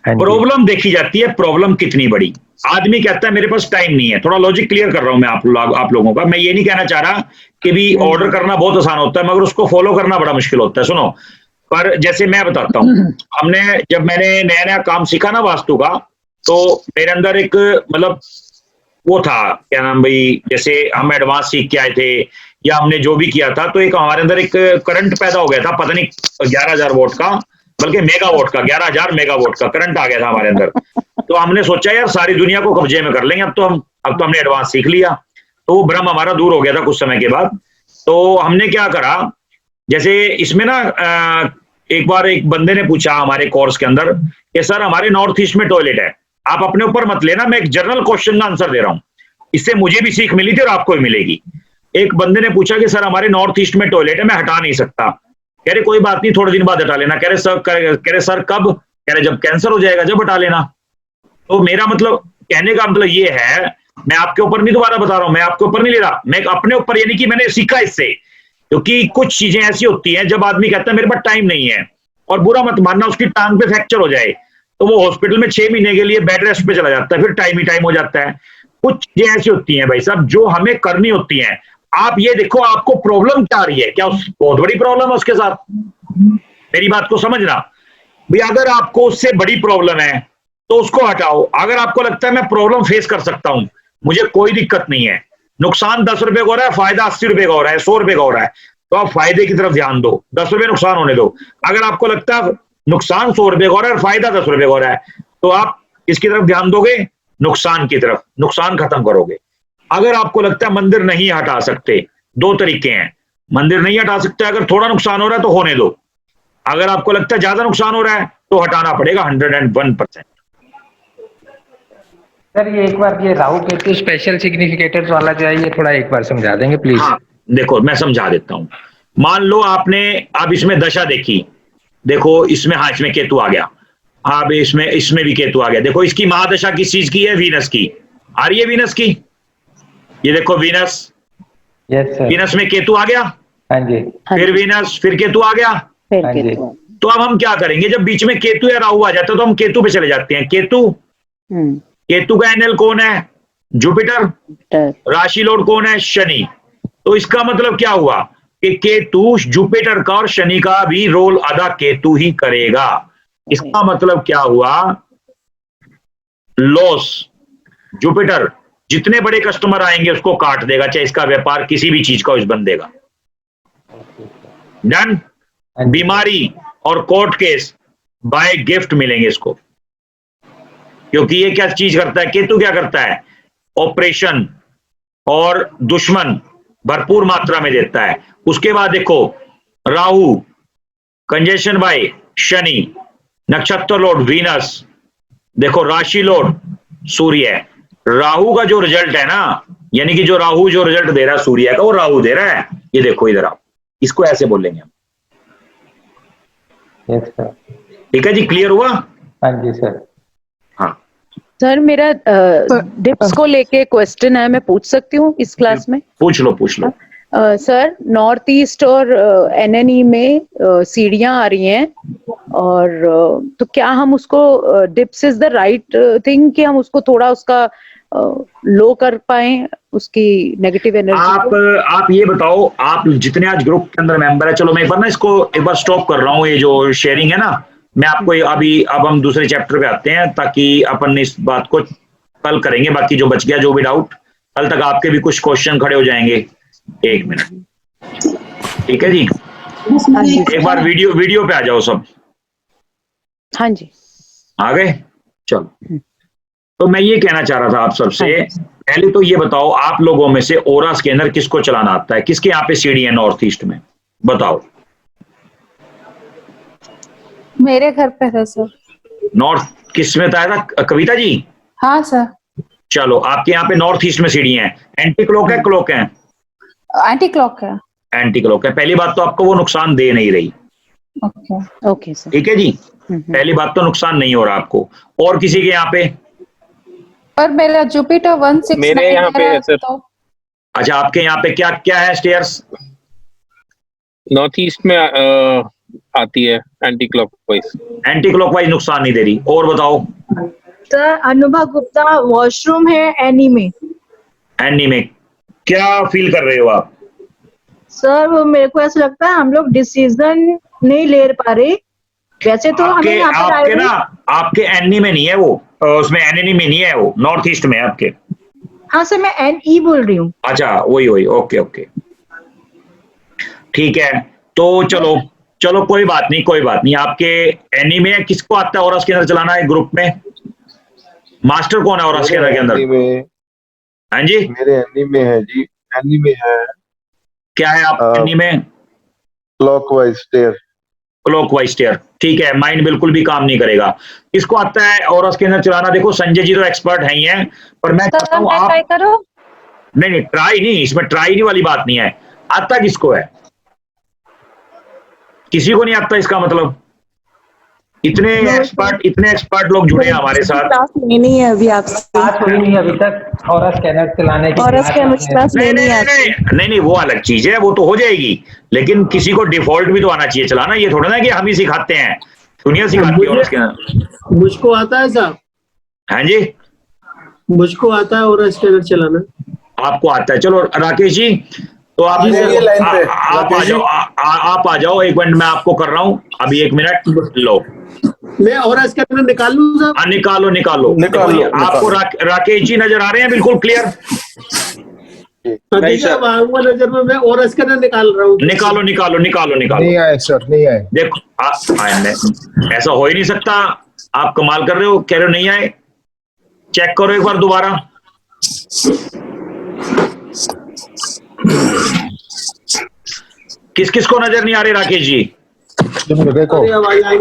प्रॉब्लम देखी जाती है, प्रॉब्लम कितनी बड़ी। आदमी कहता है मेरे पास टाइम नहीं है। थोड़ा लॉजिक क्लियर कर रहा हूं मैं आप लोगों का। मैं ये नहीं कहना चाह रहा कि भी ऑर्डर करना बहुत आसान होता है, मगर उसको फॉलो करना बड़ा मुश्किल होता है। सुनो, पर जैसे मैं बताता हूँ, जब मैंने नया काम सीखा ना वास्तु का, तो मेरे अंदर एक, मतलब वो था, क्या नाम भाई, जैसे हम एडवांस सीख के आए थे या हमने जो भी किया था, तो एक हमारे अंदर एक करंट पैदा हो गया था, पता नहीं 11,000 वोल्ट का, बल्कि मेगावाट का, 11,000 मेगावाट का करंट आ गया था हमारे अंदर। तो हमने सोचा यार सारी दुनिया को कब्जे में कर लेंगे, अब तो हमने एडवांस सीख लिया। तो वो भ्रम हमारा दूर हो गया था कुछ समय के बाद। तो हमने क्या करा, जैसे इसमें ना एक बार एक बंदे ने पूछा हमारे कोर्स के अंदर कि सर हमारे नॉर्थ ईस्ट में टॉयलेट है, आप अपने ऊपर मत लेना, मैं एक जनरल क्वेश्चन का आंसर दे रहा हूं, इससे मुझे भी सीख मिली थी और आपको भी मिलेगी। एक बंदे ने पूछा कि सर हमारे नॉर्थ ईस्ट में टॉयलेट है, मैं हटा नहीं सकता। कह रहे कोई बात नहीं, थोड़े दिन बाद हटा लेना। कह रहे सर कब? कह रहे जब कैंसर हो जाएगा जब हटा लेना। तो मेरा मतलब कहने का मतलब ये है, मैं आपके ऊपर नहीं दोबारा बता रहा हूं, मैं आपके ऊपर नहीं ले रहा, मैं अपने ऊपर, यानी कि मैंने सीखा इससे, क्योंकि कुछ चीजें ऐसी होती हैं जब आदमी कहता है मेरे पास टाइम नहीं है, और बुरा मत मानना उसकी टांग पे फ्रैक्चर हो जाए तो वो हॉस्पिटल में 6 महीने के लिए बेड रेस्ट पे चला जाता है, फिर टाइम ही टाइम हो जाता है। कुछ चीजें ऐसी होती हैं भाई साहब जो हमें करनी होती हैं। आप ये देखो आपको प्रॉब्लम क्या आ रही है, क्या बहुत बड़ी प्रॉब्लम है उसके साथ, मेरी बात को समझना भाई। अगर आपको उससे बड़ी प्रॉब्लम है तो उसको हटाओ। अगर आपको लगता है मैं प्रॉब्लम फेस कर सकता हूं, मुझे कोई दिक्कत नहीं है, नुकसान 10 रुपए का हो रहा है, फायदा 80 रुपए का हो रहा है, 100 रुपए का हो रहा है, तो आप फायदे की तरफ ध्यान दो, 10 रुपए नुकसान होने दो। अगर आपको लगता है नुकसान 100 रुपए का हो रहा है और फायदा 10 रुपए का हो रहा है, तो आप इसकी तरफ ध्यान दोगे, नुकसान की तरफ, नुकसान खत्म करोगे। अगर आपको लगता है मंदिर नहीं हटा सकते, 2 तरीके हैं, मंदिर नहीं हटा सकते, अगर थोड़ा नुकसान हो रहा है तो होने दो, अगर आपको लगता है ज्यादा नुकसान हो रहा है तो हटाना पड़ेगा 101%। सर ये एक बार ये राहु केतु स्पेशल सिग्निफिकेटर्स वाला जो है ये थोड़ा एक बार समझा देंगे प्लीज? हाँ, देखो मैं समझा देता हूं। मान लो आपने अब इसमें दशा देखी, देखो इसमें, हाँ इसमें केतु आ गया, अब इसमें भी केतु आ गया। देखो इसकी महादशा किस चीज की है? वीनस की। आ रही है वीनस की, ये देखो वीनस, वीनस में केतु आ गया, हाँ जी, फिर वीनस, फिर केतु आ गया, हाँ जी। तो अब हम क्या करेंगे, जब बीच में केतु या राहु आ जाता है तो हम केतु पे चले जाते हैं। केतु का एनएल कौन है? जुपिटर। राशि लॉर्ड कौन है? शनि। तो इसका मतलब क्या हुआ कि केतु जुपिटर का और शनि का भी रोल अदा केतु ही करेगा। इसका मतलब क्या हुआ? लॉस। जुपिटर जितने बड़े कस्टमर आएंगे उसको काट देगा, चाहे इसका व्यापार किसी भी चीज का इस बंदे का। डन। बीमारी और कोर्ट केस बाय गिफ्ट मिलेंगे इसको, क्योंकि ये क्या चीज करता है? केतु क्या करता है? ऑपरेशन और दुश्मन भरपूर मात्रा में देता है। उसके बाद देखो राहु कंजेशन बाय शनि, नक्षत्र लॉर्ड वीनस, देखो राशि लॉर्ड सूर्य। राहु का जो रिजल्ट है ना, यानी कि जो राहु जो रिजल्ट दे रहा है सूर्य का, वो राहु दे रहा है। ये देखो इधर आओ, इसको ऐसे बोलेंगे हम। ठीक है जी, क्लियर हुआ? हाँ जी सर। हाँ सर मेरा डिप्स को लेके क्वेश्चन है, मैं पूछ सकती हूँ इस क्लास में? पूछ लो पूछ लो। सर नॉर्थ ईस्ट और एनएनई में सीढ़ियां आ रही हैं, और तो क्या हम उसको dips is the right thing कि हम उसको थोड़ा उसका लो कर पाए, उसकी नेगेटिव एनर्जी? आप ये बताओ, आप जितने आज ग्रुप के अंदर मेंबर है, चलो मैं एक बार ना इसको एक बार स्टॉप कर रहा हूँ, ये जो शेयरिंग है ना, मैं आपको अभी अब हम दूसरे चैप्टर पे आते हैं, ताकि अपन इस बात को कल करेंगे। बाकी जो बच गया जो भी डाउट, कल तक आपके भी कुछ क्वेश्चन खड़े हो जाएंगे। 1 मिनट, ठीक है जी? एक बार वीडियो पे आ जाओ सब। हाँ जी, आ गए? चलो, तो मैं ये कहना चाह रहा था आप सबसे, पहले तो ये बताओ आप लोगों में से ओरा स्कैनर किसको चलाना आता है? किसके यहाँ पे सीढ़ी है नॉर्थ ईस्ट में? बताओ। मेरे घर पे है सर। नॉर्थ किस में था? कविता जी? हाँ सर। चलो, आपके यहाँ पे नॉर्थ ईस्ट में सीढ़ी है। एंटी क्लॉक है, क्लॉक है? एंटी क्लॉक है। एंटी क्लॉक है। पहली बात तो आपको वो नुकसान दे नहीं रही। Okay sir. ठीक है जी, पहली बात तो नुकसान नहीं हो रहा आपको। और किसी के यहाँ पे? पर मेरा जुपिटर 169 मेरे यहाँ पे है सर। तो अच्छा, आपके यहाँ पे क्या क्या है स्टेयर्स? नॉर्थ ईस्ट में आती है एंटी क्लॉकवाइज। एंटी क्लॉकवाइज नुकसान नहीं दे रही। और बताओ सर। अनुभव गुप्ता वॉशरूम है एनी में। एनी में क्या फील कर रहे हो आप? सर वो मेरे को ऐसा लगता है हम लोग डिसीजन नहीं ले पा रहे। वैसे तो हमें यहाँ पर आपके ना, आपके एनी में नहीं है वो, उसमें एनी में नहीं है वो, नॉर्थ ईस्ट में है आपके। हाँ सर, मैं एनई बोल रही हूँ। अच्छा, वही ओके ओके, ठीक है। तो चलो कोई बात नहीं। आपके एनी में किसको आता है ओरा स्कैनर चलाना है ग्रुप में? मास्टर कौन है ओरा स्कैनर के अंदर? हाँ जी, मेरे एनी में है जी। एनी में है, क्या है आप एनी में? Clockwise stair. क्लॉकवाइज स्टेयर, ठीक है। माइंड बिल्कुल भी काम नहीं करेगा। किसको आता है ओरा स्कैनर चलाना? देखो संजय जी तो एक्सपर्ट है ही हैं, पर मैं चाहता हूँ आप ट्राई करो। नहीं, ट्राई नहीं, इसमें ट्राई नहीं वाली बात नहीं है। आता किसको है? किसी को नहीं आता, इसका मतलब इतने एक्सपर्ट लोग जुड़े हैं हमारे साथ। क्लास लेनी है अभी आपसे। बात हुई नहीं अभी तक और स्कैनर चलाने की। और क्लास लेनी है नहीं, वो अलग चीज है, वो तो हो जाएगी, लेकिन किसी को डिफॉल्ट भी तो आना चाहिए चलाना। ये थोड़ा ना कि हम ही सिखाते हैं, दुनिया सिखाती है और स्कैनर। मुझको आता है साहब। हाँ जी, मुझको आता है और स्कैनर चलाना। आपको आता है। चलो राकेश जी, तो आप आ जाओ। 1 मिनट मैं आपको कर रहा हूँ अभी, 1 मिनट लो। मैं और स्कैनर निकाल लूं साहब? हाँ, निकालो। आपको राकेश जी नजर आ रहे हैं बिल्कुल क्लियर? नजर में मैं और स्कैनर निकाल रहा हूँ। निकालो। नहीं आए सर, नहीं आए। देखो ऐसा हो ही नहीं सकता, आप कमाल कर रहे हो, कह रहे हो नहीं आए। चेक करो एक बार दोबारा। किस को नजर नहीं आ रही राकेश जी? देखो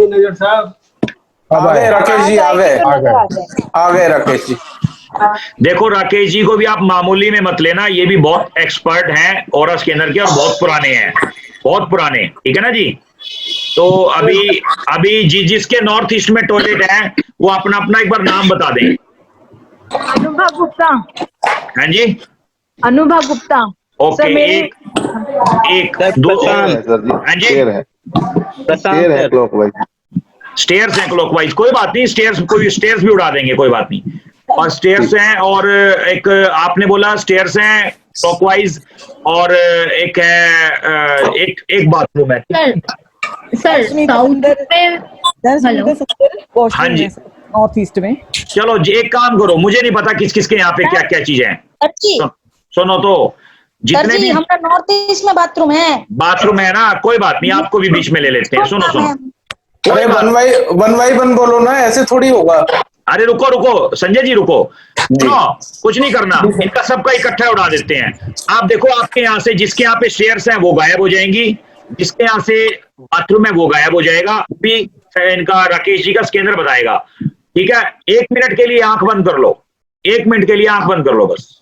नजर साहब आ गए राकेश जी, आ गए राकेश जी। देखो राकेश जी को भी आप मामूली में मत लेना, ये भी बहुत एक्सपर्ट हैं और स्कैनर के, और बहुत पुराने, ठीक है ना जी। तो अभी जिसके नॉर्थ ईस्ट में टॉयलेट है वो अपना एक बार नाम बता दें। अनुभव गुप्ता। हाँ जी, अनुभव गुप्ता। ओके, एक दो। हाँ जी, स्टेयर्स हैं क्लॉकवाइज, कोई बात नहीं, स्टेयर्स भी उड़ा देंगे, कोई बात नहीं। और स्टेयर्स हैं, और एक आपने बोला स्टेयर्स हैं क्लॉकवाइज, और एक है एक बाथरूम है। सर साउथ में, हाँ जी, नॉर्थ ईस्ट में। चलो जी, एक काम करो, मुझे नहीं पता किस के यहाँ पे क्या चीजें हैं। सुनो तो, जितने भी हमारा नॉर्थ ईस्ट में बाथरूम है ना, कोई बात नहीं, आपको भी बीच में ले लेते हैं। सुनो, अरे वन बाई वन बोलो ना, ऐसे थोड़ी होगा। अरे रुको संजय जी, रुको। कुछ नहीं करना, इनका सबका इकट्ठा उड़ा देते हैं। आप देखो, आपके यहाँ से जिसके यहाँ पे स्टेयर्स हैं वो गायब हो जाएंगी, जिसके यहाँ से बाथरूम है वो गायब हो जाएगा। भी इनका राकेश जी का स्कैनर बताएगा, ठीक है। 1 मिनट के लिए आंख बंद कर लो, 1 मिनट के लिए आंख बंद कर लो बस।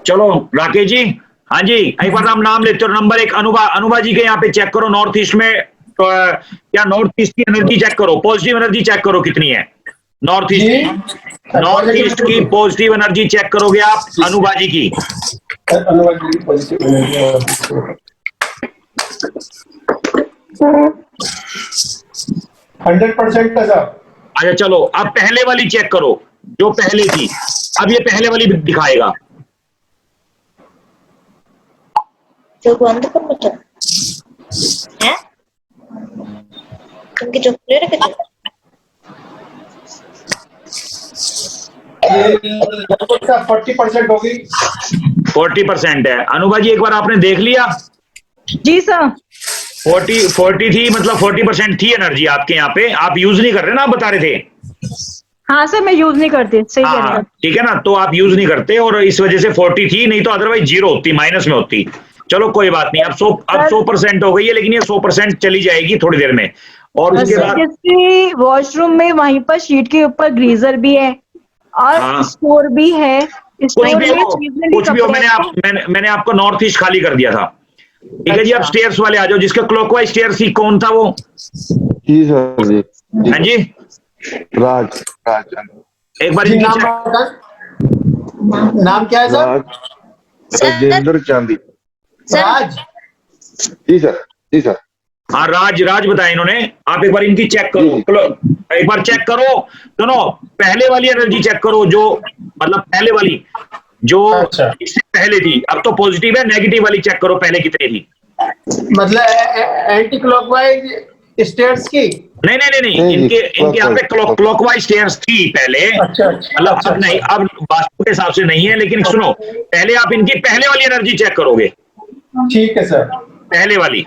चलो राकेश जी, हाँ जी, एक बार आप नाम लेते हो। नंबर 1 अनुभा जी के यहाँ पे चेक करो, नॉर्थ ईस्ट में तो क्या नॉर्थ ईस्ट की एनर्जी चेक करो, पॉजिटिव एनर्जी चेक करो कितनी है नॉर्थ ईस्ट की पॉजिटिव एनर्जी चेक करोगे आप अनुभा जी की। 100% का साहब। अच्छा चलो, अब पहले वाली चेक करो, जो पहले थी, अब ये पहले वाली दिखाएगा। जो बंद कर बच्चा है तुमके जो ले रखे थे 40% होगी। 40% है। अनुभा जी, एक बार आपने देख लिया? जी सर। 40 थी, मतलब 40% थी एनर्जी आपके यहाँ पे, आप यूज नहीं कर रहे ना, आप बता रहे थे। हाँ सर, मैं यूज नहीं करती, सही कह रहे हैं। ठीक है ना, तो आप यूज नहीं करते और इस वजह से 40 थी, नहीं तो अदरवाइज 0 होती, माइनस में होती। चलो कोई बात नहीं, अब 100% हो गई है, लेकिन ये 100% चली जाएगी थोड़ी देर में। और उसके बाद वॉशरूम में वहीं पर शीट के ऊपर ग्रीजर भी है और स्टोर भी है। कुछ भी हो, मैंने आपको नॉर्थ ईस्ट खाली कर दिया था, ठीक है जी। अब स्टेयर्स वाले आ जाओ, जिसका क्लॉकवाइज स्टेयर्स थी, कौन था वो? जी सर जी। हाँ जी, राज। एक बार नाम क्या है सर? राजेंद्र चांदी। राज। जी सर। हाँ, राज बताया इन्होंने। आप एक बार इनकी चेक करो, एक बार चेक करो। सुनो, पहले वाली एनर्जी चेक करो, जो मतलब पहले वाली जो इससे पहले थी, अब तो पॉजिटिव है। नेगेटिव वाली चेक करो, पहले कितनी थी, मतलब एंटी क्लॉकवाइज स्टेयर्स की? नहीं, इनके यहाँ पे क्लॉकवाइज स्टेयर्स थी पहले। मतलब अब नहीं, अब वास्तु के हिसाब से नहीं है, लेकिन सुनो, पहले आप इनकी पहले वाली एनर्जी चेक करोगे। ठीक है सर। पहले वाली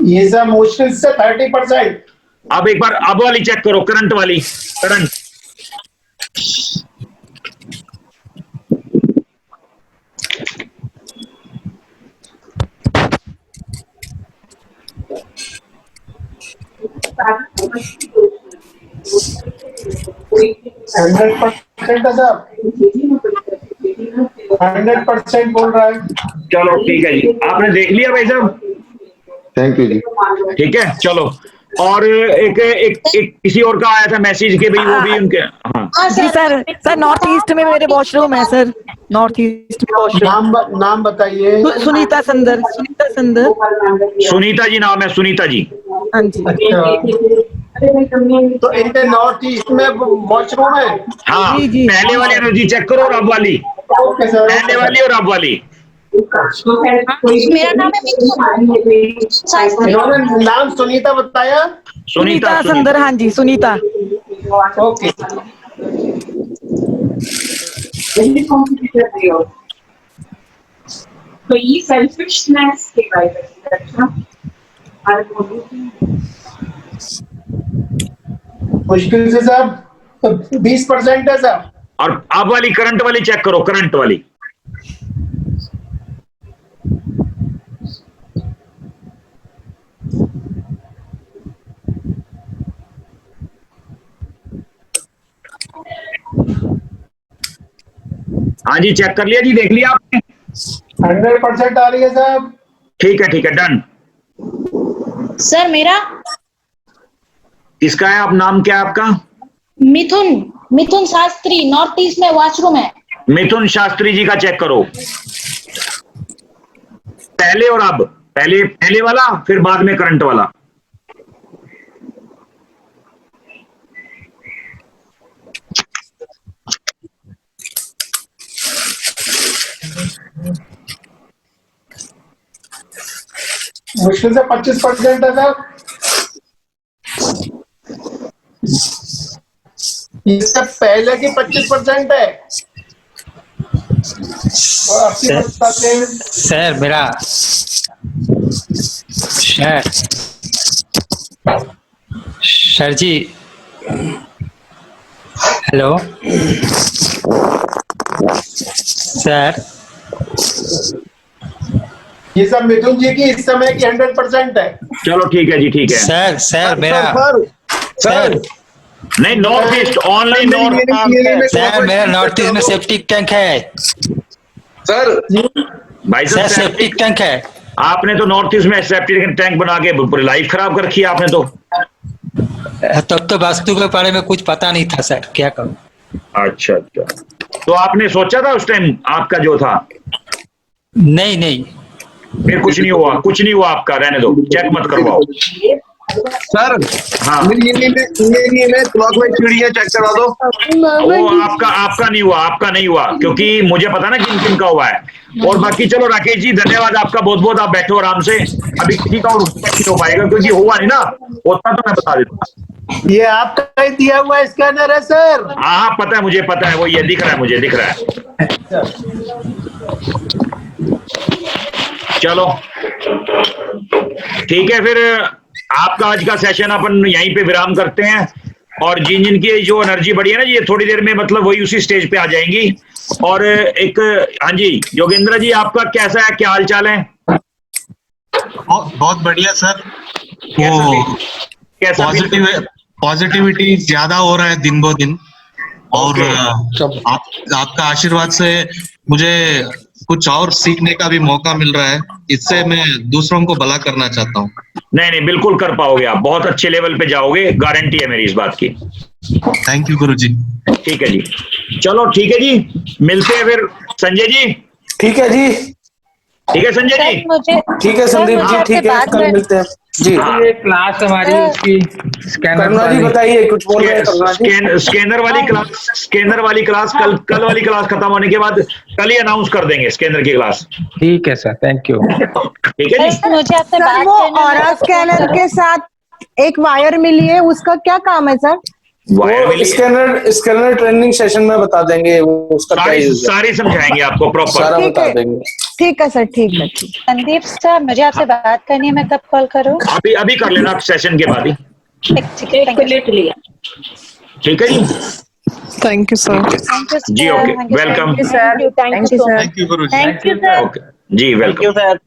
ये सब मुश्किल से 30%। अब एक बार अब वाली चेक करो, करंट वाली, करंट। हंड्रेड 100% बोल रहा है। चलो ठीक है जी, आपने देख लिया भाई साहब? थैंक यू जी। ठीक है, चलो। और एक किसी और का आया था मैसेज के भाई वो भी उनके। हाँ जी सर नॉर्थ ईस्ट में मेरे वॉशरूम है सर, नॉर्थ ईस्ट में वॉशरूम। नाम बताइए। सुनीता संदर। सुनीता जी नाम है, सुनीता जी। हाँ जी। तो इनके नॉर्थ ईस्ट में वॉशरूम है। हाँ जी। पहले वाली एनर्जी चेक करो और अब वाली। Okay sir. पहले वाली और अब वाली। मेरा नाम है इन्होंने नाम सुनीता बताया। सुनीता संदर, हाँ जी सुनीता। ओके। तो ये सेल्फिशनेस के बारे में मुश्किल से सर 20% है सर। और अब वाली करंट वाली चेक करो, करंट वाली। हाँ जी चेक कर लिया जी, देख लिया आपने? 100% आ रही है साहब। ठीक है डन। सर मेरा किसका है? आप नाम क्या है आपका? मिथुन शास्त्री, नॉर्थ ईस्ट में वॉशरूम है। मिथुन शास्त्री जी का चेक करो, पहले और अब। पहले वाला, फिर बाद में करंट वाला। मुश्किल से 25% है सर। इससे पहले की 25% है। सर मेरा सर जी, हेलो सर। ये सब मिथुन जी की इस समय की 100% है। चलो ठीक है जी, ठीक है। सर मेरा सर नहीं, north east online north. Sir मेरा नॉर्थ ईस्ट में सेप्टिक टैंक है सर। भाई साहब सेप्टिक टैंक है। आपने तो नॉर्थ ईस्ट में सेप्टिक टैंक बना के पूरी लाइफ खराब कर रखी है आपने तो। तब तो वास्तु के बारे में कुछ पता नहीं था सर, क्या करूं। अच्छा, तो आपने सोचा था उस टाइम आपका जो था? नहीं। फिर कुछ नहीं हुआ आपका, रहने दो, चेक मत करवाओ सर। हाँ क्लॉकवाइज सीढ़ियां चेक करा दो। वो आपका नहीं हुआ क्योंकि मुझे पता ना किन का हुआ है। और बाकी चलो राकेश जी, धन्यवाद आपका बहुत बहुत। आप बैठो आराम से, अभी किसी का और नहीं हो पाएगा क्योंकि हुआ नहीं ना, होता तो मैं बता देता। ये आपका ही दिया हुआ स्कैनर है सर। हाँ पता है, मुझे पता है, वो ये दिख रहा है, मुझे दिख रहा है। चलो ठीक है, फिर आपका आज का सेशन अपन यहीं पे विराम करते हैं। और जिनकी जो एनर्जी बढ़ी है ना, ये थोड़ी देर में मतलब वही उसी स्टेज पे आ जाएंगी। और एक हाँ जी योगेंद्र जी, आपका कैसा है, क्या हाल चाल है? बहुत बढ़िया सर। कैसा पॉजिटिविटी ज्यादा हो रहा है दिन ब दिन। और आपका आशीर्वाद से मुझे कुछ और सीखने का भी मौका मिल रहा है। इससे मैं दूसरों को भला करना चाहता हूँ। नहीं बिल्कुल कर पाओगे आप, बहुत अच्छे लेवल पे जाओगे, गारंटी है मेरी इस बात की। थैंक यू गुरु जी। ठीक है जी, चलो ठीक है जी, मिलते हैं फिर। संजय जी ठीक है जी। ठीक है संजय जी। मुझे ठीक है संदीप जी, ठीक है, कल मिलते हैं जी। ये क्लास हमारी उसकी करुणा जी बताइए, कुछ बोल रहे हैं करुणा जी। स्कैनर वाली क्लास कल वाली क्लास खत्म होने के बाद कल ही अनाउंस कर देंगे स्कैनर की क्लास। ठीक है सर, थैंक यू। ठीक है जी। मुझे आपसे सर वो ऑरा स्कैनर के साथ एक वायर मिली है, उसका क्या काम है सर? वायर में स्कैनर ट्रेनिंग सेशन में बता देंगे वो उसका क्या यूज है। सारी समझाएंगे आपको प्रॉपर, सारा बता देंगे। ठीक है सर, ठीक है। संदीप सर, मुझे आपसे बात करनी है, मैं कब कॉल करूं? अभी कर लेना सेशन के बाद ही। ठीक है, ठीक है जी, थैंक यू सर। जी okay, welcome thank you sir. जी, वेलकम सर।